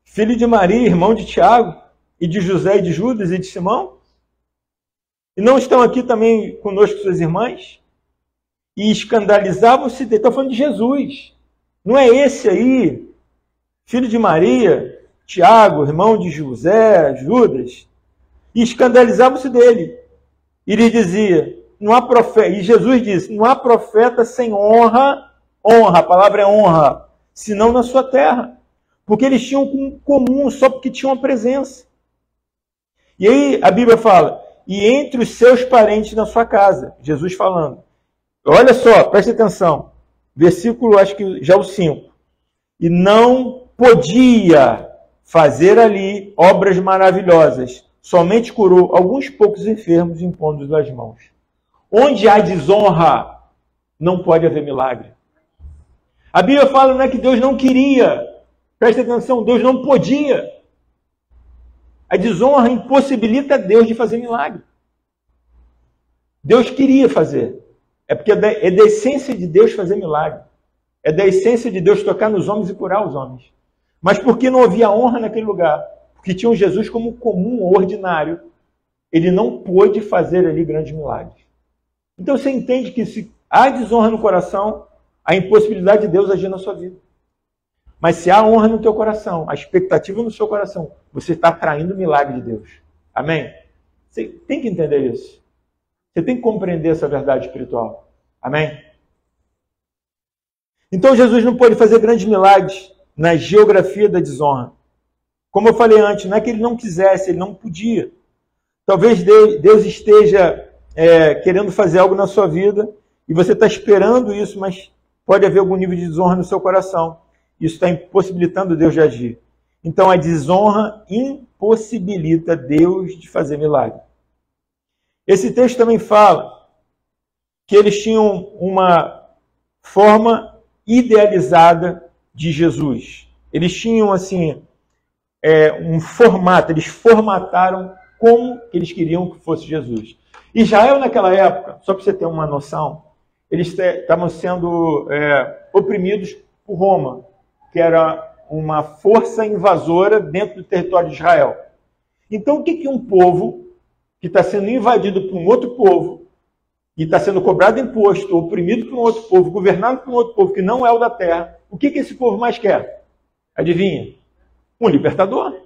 Filho de Maria, irmão de Tiago, e de José, e de Judas, e de Simão? E não estão aqui também conosco suas irmãs? E escandalizavam-se dele. Estou falando de Jesus. Não é esse aí, filho de Maria, Tiago, irmão de José, Judas? E escandalizavam-se dele. E lhe dizia: não há profeta. E Jesus disse: não há profeta sem honra, a palavra é honra, senão na sua terra. Porque eles tinham um comum só porque tinham a presença. E aí a Bíblia fala: e entre os seus parentes na sua casa. Jesus falando. Olha só, preste atenção. Versículo, acho que já o 5. E não podia fazer ali obras maravilhosas. Somente curou alguns poucos enfermos impondo-lhes as mãos. Onde há desonra, não pode haver milagre. A Bíblia fala, não é que Deus não queria. Preste atenção, Deus não podia. A desonra impossibilita Deus de fazer milagre. Deus queria fazer. É porque é da essência de Deus fazer milagre. É da essência de Deus tocar nos homens e curar os homens. Mas por que não havia honra naquele lugar? Porque tinham Jesus como comum, ordinário. ele não pôde fazer ali grandes milagres. Então você entende que se há desonra no coração, há impossibilidade de Deus agir na sua vida. Mas se há honra no teu coração, a expectativa no seu coração, você está atraindo o milagre de Deus. Amém? Você tem que entender isso. Você tem que compreender essa verdade espiritual. Amém? Então Jesus não pôde fazer grandes milagres na geografia da desonra. Como eu falei antes, não é que ele não quisesse, ele não podia. Talvez Deus esteja querendo fazer algo na sua vida e você está esperando isso, mas pode haver algum nível de desonra no seu coração. Isso está impossibilitando Deus de agir. Então a desonra impossibilita Deus de fazer milagre. Esse texto também fala que eles tinham uma forma idealizada de Jesus. Eles tinham assim um formato, eles formataram como eles queriam que fosse Jesus. Israel naquela época, só para você ter uma noção, eles estavam sendo oprimidos por Roma, que era uma força invasora dentro do território de Israel. Então o que um povo que está sendo invadido por um outro povo, e está sendo cobrado imposto, oprimido por um outro povo, governado por um outro povo que não é o da terra, o que esse povo mais quer? Adivinha? Um libertador.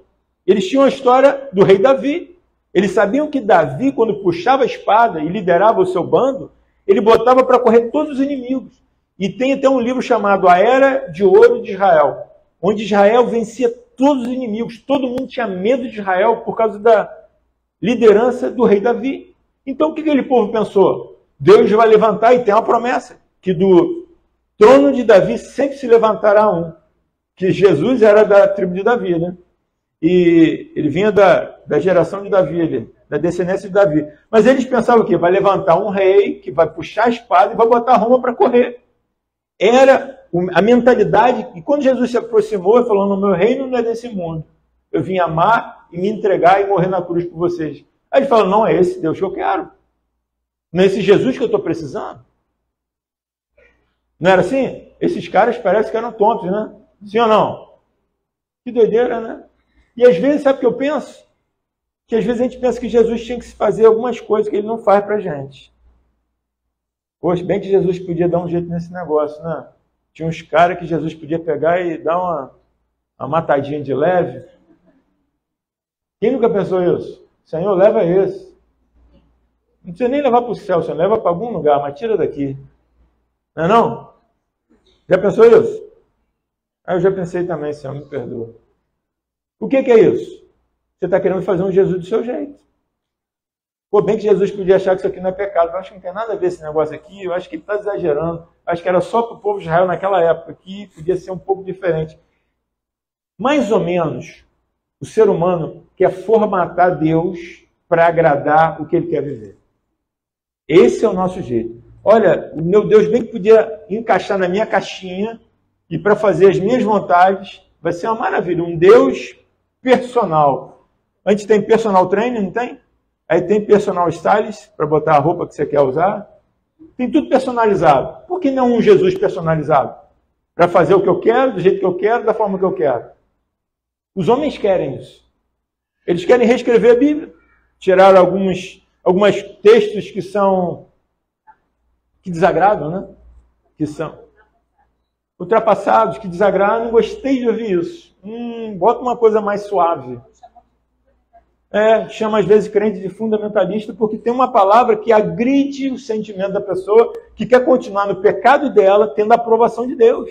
Eles tinham a história do rei Davi. Eles sabiam que Davi, quando puxava a espada e liderava o seu bando, ele botava para correr todos os inimigos. E tem até um livro chamado A Era de Ouro de Israel, onde Israel vencia todos os inimigos. Todo mundo tinha medo de Israel por causa da liderança do rei Davi. Então o que aquele povo pensou? Deus vai levantar, e tem uma promessa, que do trono de Davi sempre se levantará um. Que Jesus era da tribo de Davi, né? E ele vinha da geração de Davi, da descendência de Davi. Mas eles pensavam o quê? Vai levantar um rei que vai puxar a espada e vai botar Roma para correr. Era a mentalidade, e quando Jesus se aproximou, ele falou, no meu reino não é desse mundo. Eu vim amar e me entregar e morrer na cruz por vocês. Aí ele falou, não é esse Deus que eu quero. Não é esse Jesus que eu estou precisando. Não era assim? Esses caras parecem que eram tontos, né? Sim ou não? Que doideira, né? E às vezes, sabe o que eu penso? Que às vezes a gente pensa que Jesus tinha que se fazer algumas coisas que ele não faz pra gente. Poxa, bem que Jesus podia dar um jeito nesse negócio, né? Tinha uns caras que Jesus podia pegar e dar uma matadinha de leve. Quem nunca pensou isso? Senhor, leva esse. Não precisa nem levar para o céu, Senhor, leva para algum lugar, mas tira daqui. Não é não? Já pensou isso? Eu já pensei também, Senhor, me perdoa. O que é isso? Você está querendo fazer um Jesus do seu jeito. Pô, bem que Jesus podia achar que isso aqui não é pecado. Eu acho que não tem nada a ver esse negócio aqui. Eu acho que ele está exagerando. Eu acho que era só para o povo de Israel naquela época, que podia ser um pouco diferente. Mais ou menos, o ser humano quer formatar Deus para agradar o que ele quer viver. Esse é o nosso jeito. Olha, o meu Deus bem que podia encaixar na minha caixinha e para fazer as minhas vontades, vai ser uma maravilha. Um Deus personal. A gente tem personal trainer, não tem? Aí tem personal stylist para botar a roupa que você quer usar. Tem tudo personalizado. Por que não um Jesus personalizado? Para fazer o que eu quero, do jeito que eu quero, da forma que eu quero. Os homens querem isso. Eles querem reescrever a Bíblia. Tirar alguns textos que desagradam, né? Que são ultrapassados, que desagradam. Não gostei de ouvir isso. Bota uma coisa mais suave. Chama às vezes crente de fundamentalista porque tem uma palavra que agride o sentimento da pessoa que quer continuar no pecado dela, tendo a aprovação de Deus.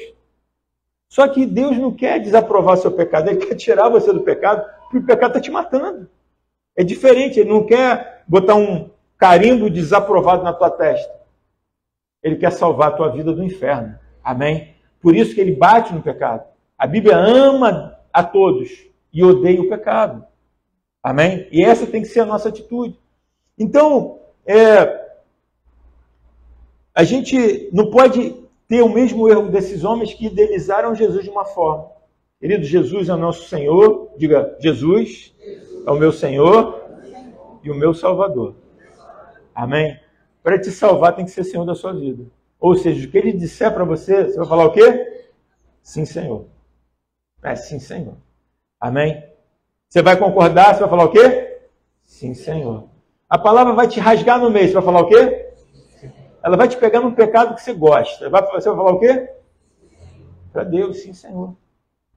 Só que Deus não quer desaprovar seu pecado, Ele quer tirar você do pecado, porque o pecado está te matando. É diferente, Ele não quer botar um carimbo desaprovado na tua testa. Ele quer salvar a tua vida do inferno. Amém? Por isso que Ele bate no pecado. A Bíblia ama a todos e odeia o pecado. Amém? E essa tem que ser a nossa atitude. Então, a gente não pode ter o mesmo erro desses homens que idealizaram Jesus de uma forma. Querido, Jesus é o nosso Senhor. Diga, Jesus é o meu Senhor e o meu Salvador. Amém? Para te salvar tem que ser Senhor da sua vida. Ou seja, o que Ele disser para você, você vai falar o quê? Sim, Senhor. Sim, Senhor. Amém? Você vai concordar, você vai falar o quê? Sim, Senhor. A palavra vai te rasgar no meio. Você vai falar o quê? Ela vai te pegar num pecado que você gosta. Você vai falar o quê? Para Deus, sim, Senhor.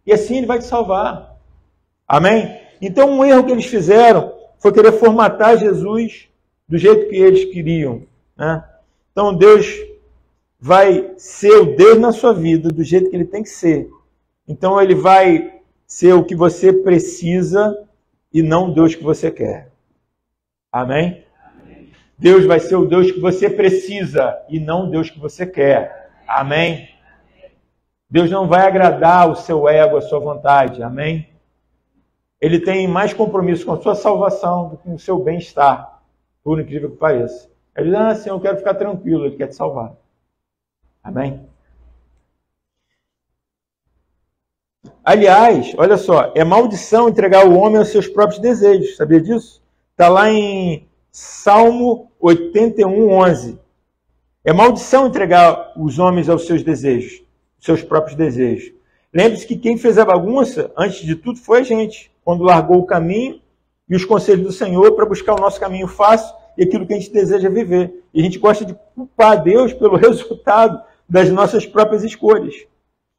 E assim Ele vai te salvar. Amém? Então, um erro que eles fizeram foi querer formatar Jesus do jeito que eles queriam, né? Então, Deus vai ser o Deus na sua vida do jeito que Ele tem que ser. Então, Ele vai ser o que você precisa e não o Deus que você quer. Amém? Deus vai ser o Deus que você precisa e não o Deus que você quer. Amém? Deus não vai agradar o seu ego, a sua vontade. Amém? Ele tem mais compromisso com a sua salvação do que com o seu bem-estar, por incrível que pareça. Ele diz, assim, eu quero ficar tranquilo, Ele quer te salvar. Amém? Aliás, olha só, é maldição entregar o homem aos seus próprios desejos. Sabia disso? Está lá em Salmo 81, 11. É maldição entregar os homens aos seus desejos, seus próprios desejos. Lembre-se que quem fez a bagunça, antes de tudo, foi a gente, quando largou o caminho e os conselhos do Senhor para buscar o nosso caminho fácil e aquilo que a gente deseja viver. E a gente gosta de culpar Deus pelo resultado das nossas próprias escolhas.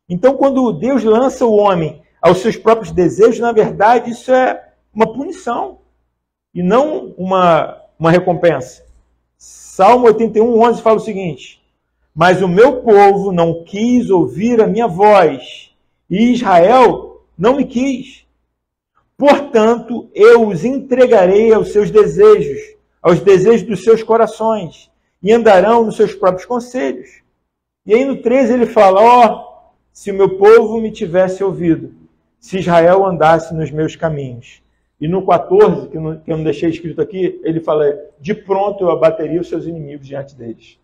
Então, quando Deus lança o homem aos seus próprios desejos, na verdade, isso é uma punição e não uma recompensa. Salmo 81, 11 fala o seguinte: mas o meu povo não quis ouvir a minha voz, e Israel não me quis. Portanto, eu os entregarei aos seus desejos, aos desejos dos seus corações, e andarão nos seus próprios conselhos. E aí no 13 ele fala, se o meu povo me tivesse ouvido, se Israel andasse nos meus caminhos. E no 14, que eu não deixei escrito aqui, ele fala, de pronto eu abateria os seus inimigos diante deles.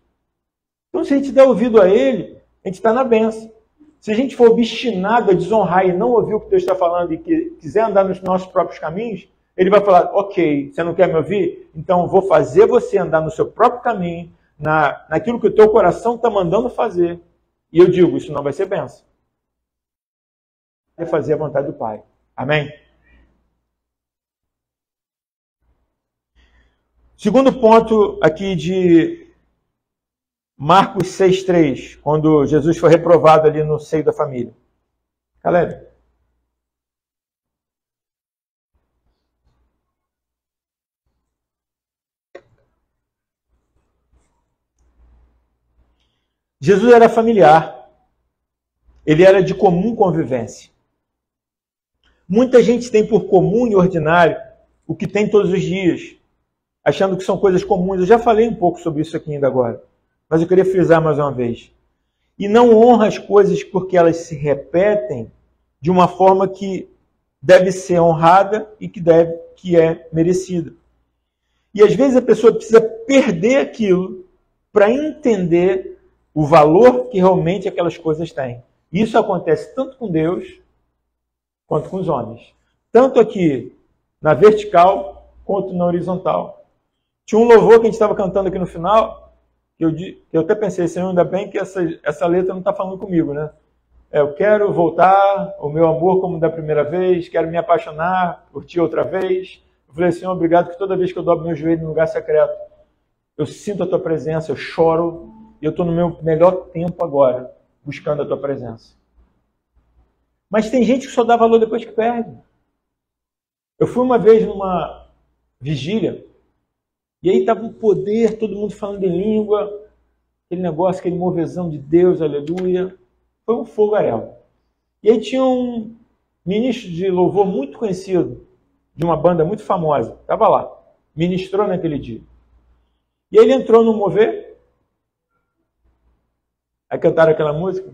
Então, se a gente der ouvido a ele, a gente está na bênção. Se a gente for obstinado a desonrar e não ouvir o que Deus está falando e quiser andar nos nossos próprios caminhos, ele vai falar, ok, você não quer me ouvir? Então, vou fazer você andar no seu próprio caminho, naquilo que o teu coração está mandando fazer. E eu digo, isso não vai ser bênção. É fazer a vontade do Pai. Amém? Segundo ponto aqui de Marcos 6,3, quando Jesus foi reprovado ali no seio da família. Caleb. Jesus era familiar. Ele era de comum convivência. Muita gente tem por comum e ordinário o que tem todos os dias, achando que são coisas comuns. Eu já falei um pouco sobre isso aqui ainda agora, mas eu queria frisar mais uma vez. E não honra as coisas porque elas se repetem de uma forma que deve ser honrada e que é merecida. E às vezes a pessoa precisa perder aquilo para entender o valor que realmente aquelas coisas têm. Isso acontece tanto com Deus quanto com os homens. Tanto aqui na vertical quanto na horizontal. Tinha um louvor que a gente estava cantando aqui no final, que eu até pensei, Senhor, ainda bem que essa letra não está falando comigo, né? Eu quero voltar, o meu amor como da primeira vez, quero me apaixonar por ti outra vez. Eu falei, Senhor, obrigado que toda vez que eu dobro meu joelho no lugar secreto, eu sinto a tua presença, eu choro, e eu estou no meu melhor tempo agora, buscando a tua presença. Mas tem gente que só dá valor depois que perde. Eu fui uma vez numa vigília, e aí estava um poder, todo mundo falando em língua, aquele negócio, aquele movezão de Deus, aleluia. Foi um fogaréu. E aí tinha um ministro de louvor muito conhecido, de uma banda muito famosa, estava lá, ministrou naquele dia. E aí ele entrou no mover, aí cantaram aquela música,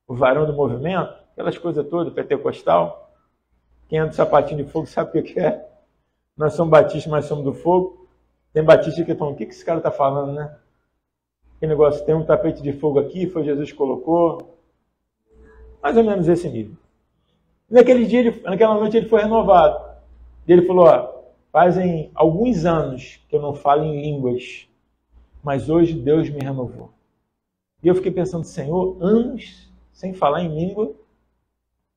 o varão do movimento, aquelas coisas todas, pentecostal. Quem é do sapatinho de fogo sabe o que é. Nós somos batistas, mas somos do fogo. Tem batista que falam, o que esse cara está falando, né? Que negócio, tem um tapete de fogo aqui, foi Jesus que colocou. Mais ou menos esse nível. Naquele dia, naquela noite, ele foi renovado. E ele falou, fazem alguns anos que eu não falo em línguas, mas hoje Deus me renovou. E eu fiquei pensando, Senhor, anos sem falar em língua,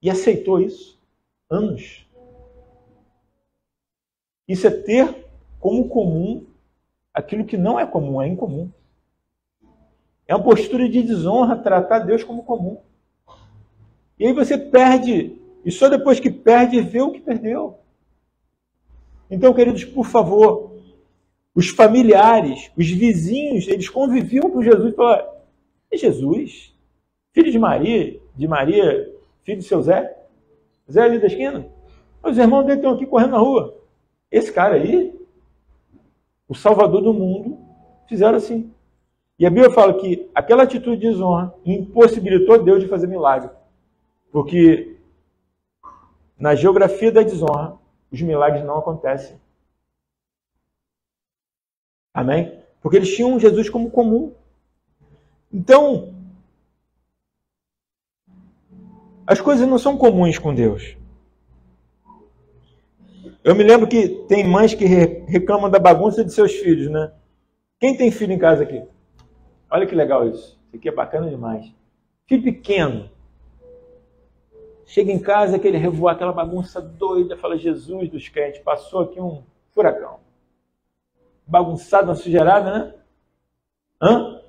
e aceitou isso. Anos. Isso é ter como comum aquilo que não é comum, é incomum. É uma postura de desonra tratar Deus como comum. E aí você perde, e só depois que perde, vê o que perdeu. Então, queridos, por favor, os familiares, os vizinhos, eles conviviam com Jesus e falaram: é Jesus, filho de Maria, filho de seu Zé ali da esquina. Os irmãos dele estão aqui correndo na rua. Esse cara aí, o Salvador do mundo, fizeram assim. E a Bíblia fala que aquela atitude de desonra impossibilitou Deus de fazer milagre. Porque na geografia da desonra, os milagres não acontecem. Amém? Porque eles tinham Jesus como comum. Então, as coisas não são comuns com Deus. Eu me lembro que tem mães que reclamam da bagunça de seus filhos, né? Quem tem filho em casa aqui? Olha que legal isso. Isso aqui é bacana demais. Filho pequeno. Chega em casa, aquele revoar, aquela bagunça doida, fala: Jesus dos crentes, passou aqui um furacão. Bagunçado, uma sujeirada, né?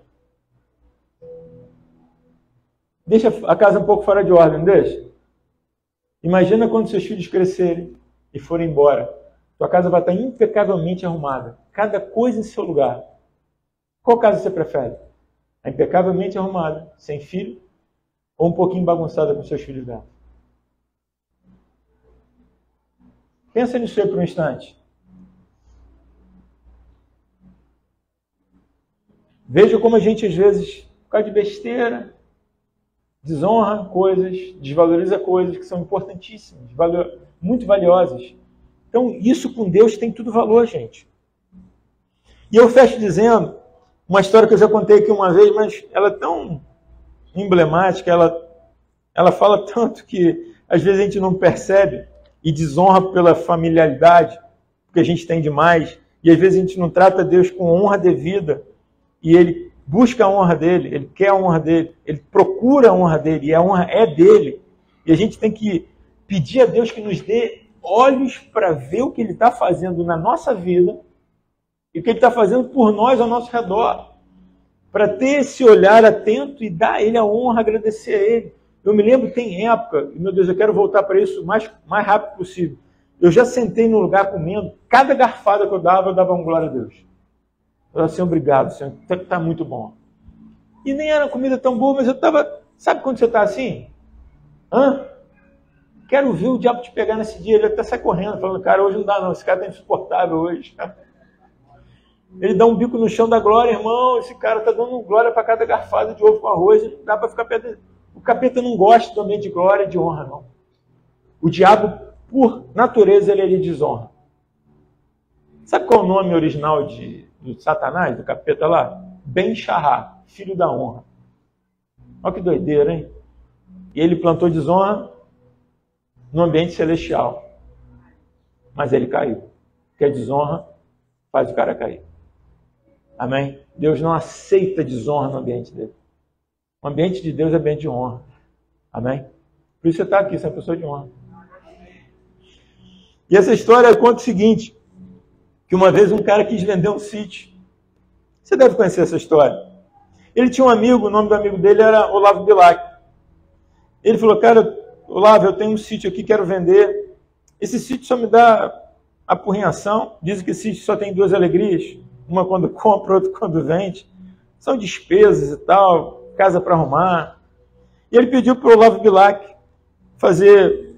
Deixa a casa um pouco fora de ordem, não deixa? Imagina quando seus filhos crescerem e forem embora. Tua casa vai estar impecavelmente arrumada. Cada coisa em seu lugar. Qual casa você prefere? A impecavelmente arrumada, sem filho, ou um pouquinho bagunçada com seus filhos dentro? Pensa nisso aí por um instante. Veja como a gente, às vezes, por causa de besteira, desonra coisas, desvaloriza coisas que são importantíssimas, muito valiosas. Então, isso com Deus tem tudo valor, gente. E eu fecho dizendo uma história que eu já contei aqui uma vez, mas ela é tão emblemática, ela fala tanto que às vezes a gente não percebe e desonra pela familiaridade, porque a gente tem demais, e às vezes a gente não trata Deus com honra devida, e ele busca a honra dele, ele quer a honra dele, ele procura a honra dele, e a honra é dele. E a gente tem que pedir a Deus que nos dê olhos para ver o que ele está fazendo na nossa vida e o que ele está fazendo por nós ao nosso redor, para ter esse olhar atento e dar a ele a honra, agradecer a ele. Eu me lembro, tem época, e meu Deus, eu quero voltar para isso o mais rápido possível. Eu já sentei no lugar comendo, cada garfada que eu dava um glória a Deus. Eu falei assim: obrigado, Senhor, está muito bom. E nem era comida tão boa, mas eu estava... Sabe quando você está assim? Quero ver o diabo te pegar nesse dia. Ele até sai correndo, falando: cara, hoje não dá não, esse cara está insuportável hoje. Ele dá um bico no chão da glória, irmão, esse cara está dando glória para cada garfada de ovo com arroz, não dá para ficar perto. O capeta não gosta também de glória e de honra, não. O diabo, por natureza, ele é de desonra. Sabe qual é o nome original do Satanás, do capeta lá? Ben-Shahar, filho da honra. Olha que doideira, hein? E ele plantou desonra no ambiente celestial. Mas ele caiu. Porque a desonra faz o cara cair. Amém? Deus não aceita desonra no ambiente dele. O ambiente de Deus é ambiente de honra. Amém? Por isso você está aqui, você é uma pessoa de honra. E essa história conta o seguinte, que uma vez um cara quis vender um sítio. Você deve conhecer essa história. Ele tinha um amigo, o nome do amigo dele era Olavo Bilac. Ele falou: cara, Olavo, eu tenho um sítio aqui, quero vender. Esse sítio só me dá apurrinhação. Dizem que esse sítio só tem duas alegrias. Uma quando compra, outra quando vende. São despesas e tal, casa para arrumar. E ele pediu para o Olavo Bilac fazer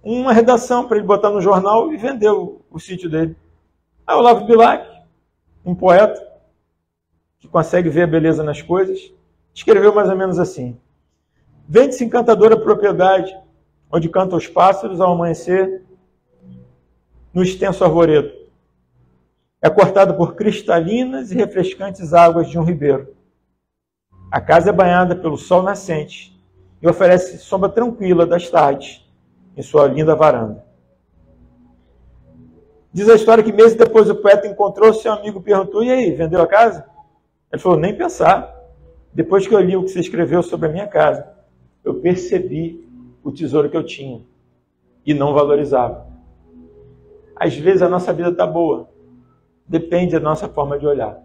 uma redação para ele botar no jornal e vender o sítio dele. Aí o Olavo Bilac, um poeta, que consegue ver a beleza nas coisas, escreveu mais ou menos assim: vende-se encantadora propriedade, onde cantam os pássaros ao amanhecer, no extenso arvoredo. É cortada por cristalinas e refrescantes águas de um ribeiro. A casa é banhada pelo sol nascente e oferece sombra tranquila das tardes em sua linda varanda. Diz a história que meses depois o poeta encontrou seu amigo e perguntou: e aí, vendeu a casa? Ele falou: nem pensar. Depois que eu li o que você escreveu sobre a minha casa, eu percebi o tesouro que eu tinha e não valorizava. Às vezes a nossa vida está boa, depende da nossa forma de olhar.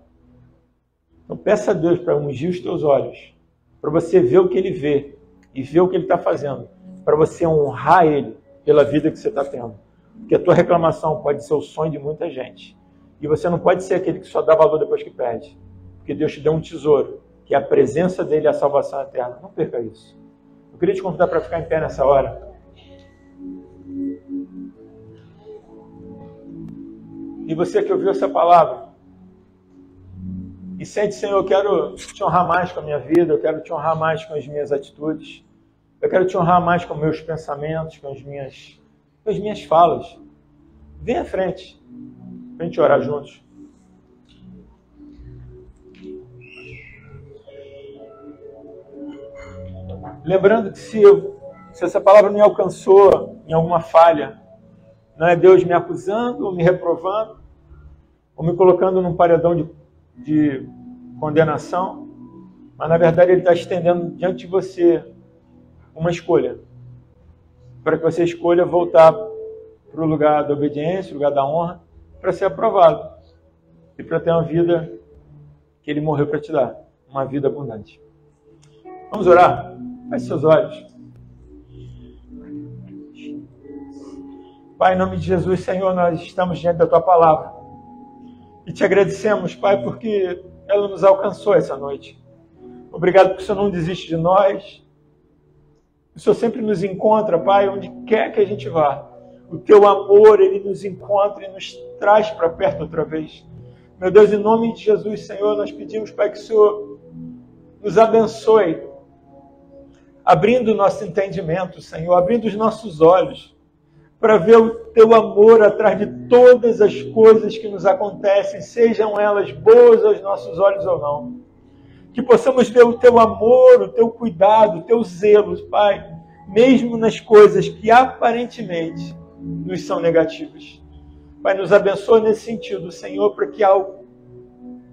Então peça a Deus para ungir os teus olhos, para você ver o que Ele vê e ver o que Ele está fazendo, para você honrar Ele pela vida que você está tendo. Porque a tua reclamação pode ser o sonho de muita gente. E você não pode ser aquele que só dá valor depois que perde. Porque Deus te deu um tesouro, que é a presença dEle e a salvação eterna. Não perca isso. Eu queria te convidar para ficar em pé nessa hora. E você que ouviu essa palavra, e sente, Senhor, eu quero te honrar mais com a minha vida, eu quero te honrar mais com as minhas atitudes, eu quero te honrar mais com meus pensamentos, com as minhas falas. Vem à frente, para a gente orar juntos. Lembrando que se essa palavra me alcançou em alguma falha, não é Deus me acusando, ou me reprovando, ou me colocando num paredão de condenação, mas na verdade Ele está estendendo diante de você uma escolha, para que você escolha voltar para o lugar da obediência, o lugar da honra, para ser aprovado e para ter uma vida que Ele morreu para te dar, uma vida abundante. Vamos orar? Feche seus olhos. Pai, em nome de Jesus, Senhor, nós estamos diante da Tua palavra e te agradecemos, Pai, porque ela nos alcançou essa noite. Obrigado porque o Senhor não desiste de nós. O Senhor sempre nos encontra, Pai, onde quer que a gente vá. O Teu amor, Ele nos encontra e nos traz para perto outra vez. Meu Deus, em nome de Jesus, Senhor, nós pedimos, Pai, que o Senhor nos abençoe, abrindo o nosso entendimento, Senhor, abrindo os nossos olhos, para ver o Teu amor atrás de todas as coisas que nos acontecem, sejam elas boas aos nossos olhos ou não. Que possamos ver o Teu amor, o Teu cuidado, o Teu zelo, Pai, mesmo nas coisas que aparentemente nos são negativas. Pai, nos abençoe nesse sentido, Senhor, para que a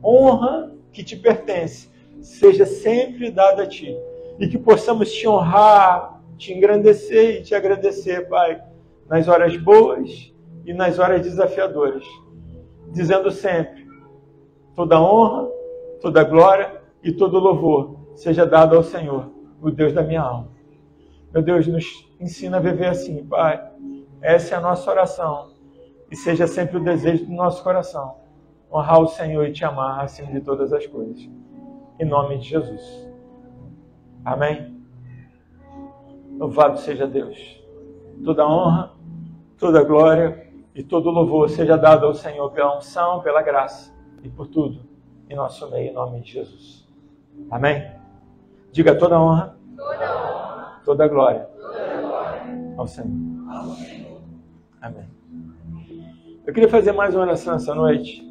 honra que Te pertence seja sempre dada a Ti. E que possamos Te honrar, Te engrandecer e Te agradecer, Pai, nas horas boas e nas horas desafiadoras, dizendo sempre, toda honra, toda glória e todo louvor seja dado ao Senhor, o Deus da minha alma. Meu Deus, nos ensina a viver assim, Pai. Essa é a nossa oração e seja sempre o desejo do nosso coração, honrar o Senhor e Te amar acima de todas as coisas. Em nome de Jesus. Amém? Louvado seja Deus. Toda honra, toda glória e todo louvor seja dado ao Senhor pela unção, pela graça e por tudo em nosso meio, em nome de Jesus. Amém? Diga toda honra, toda glória ao Senhor. Amém. Eu queria fazer mais uma oração essa noite.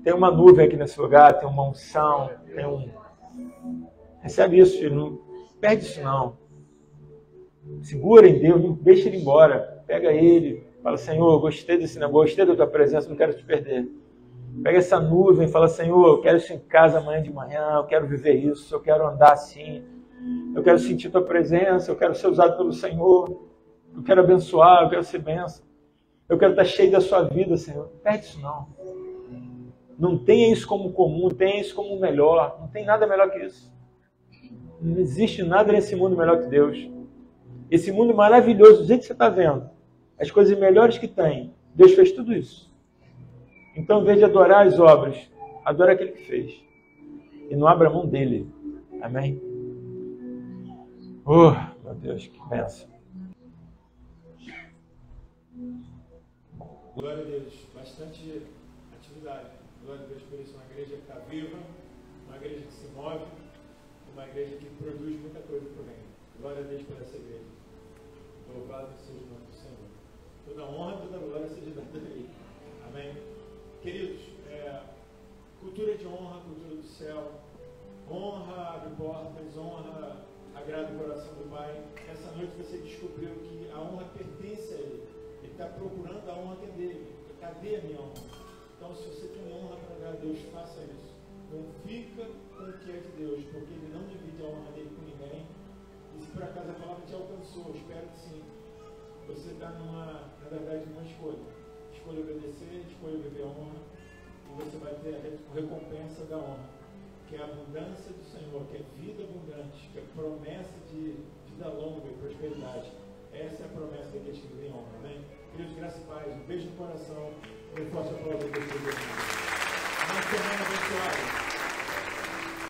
Tem uma nuvem aqui nesse lugar, tem uma unção, tem um... Recebe isso, filho. Não perde isso não. Segura em Deus, não deixa ele embora. Pega ele, fala, Senhor, eu gostei desse negócio, gostei da Tua presença, não quero te perder. Pega essa nuvem e fala, Senhor, eu quero isso em casa amanhã de manhã, eu quero viver isso, eu quero andar assim, eu quero sentir Tua presença, eu quero ser usado pelo Senhor, eu quero abençoar, eu quero ser bênção, eu quero estar cheio da Sua vida, Senhor. Não perde isso não. Não tenha isso como comum, tenha isso como melhor, não tem nada melhor que isso. Não existe nada nesse mundo melhor que Deus. Esse mundo maravilhoso, do jeito que você está vendo, as coisas melhores que tem, Deus fez tudo isso. Então, em vez de adorar as obras, adora aquele que fez. E não abra mão dele. Amém? Oh, meu Deus, que bênção. Glória a Deus. Bastante atividade. Glória a Deus por isso. Uma igreja que está viva, uma igreja que se move, uma igreja que produz muita coisa para o reino. Glória a Deus por essa igreja. Louvado seja o nome do Senhor. Toda honra, toda glória seja dada a Ele. Amém? Queridos, cultura de honra, cultura do céu. Honra abre portas, honra agrada o coração do Pai. Essa noite você descobriu que a honra pertence a Ele. Ele está procurando a honra que é dele. Cadê a minha honra? Então, se você tem honra para dar a Deus, faça isso. Não fica com o que é de Deus, porque Ele não divide a honra dele com ninguém. E se por acaso a palavra te alcançou, espero que sim. Você está na verdade, numa escolha. Escolha obedecer, escolha viver a honra. e você vai ter a recompensa da honra, que é a abundância do Senhor, que é vida abundante, que é promessa de vida longa e prosperidade. Essa é a promessa daqueles que vivem em honra, amém? Queridos, graça e paz, um beijo no coração, um forte aplauso a Deus.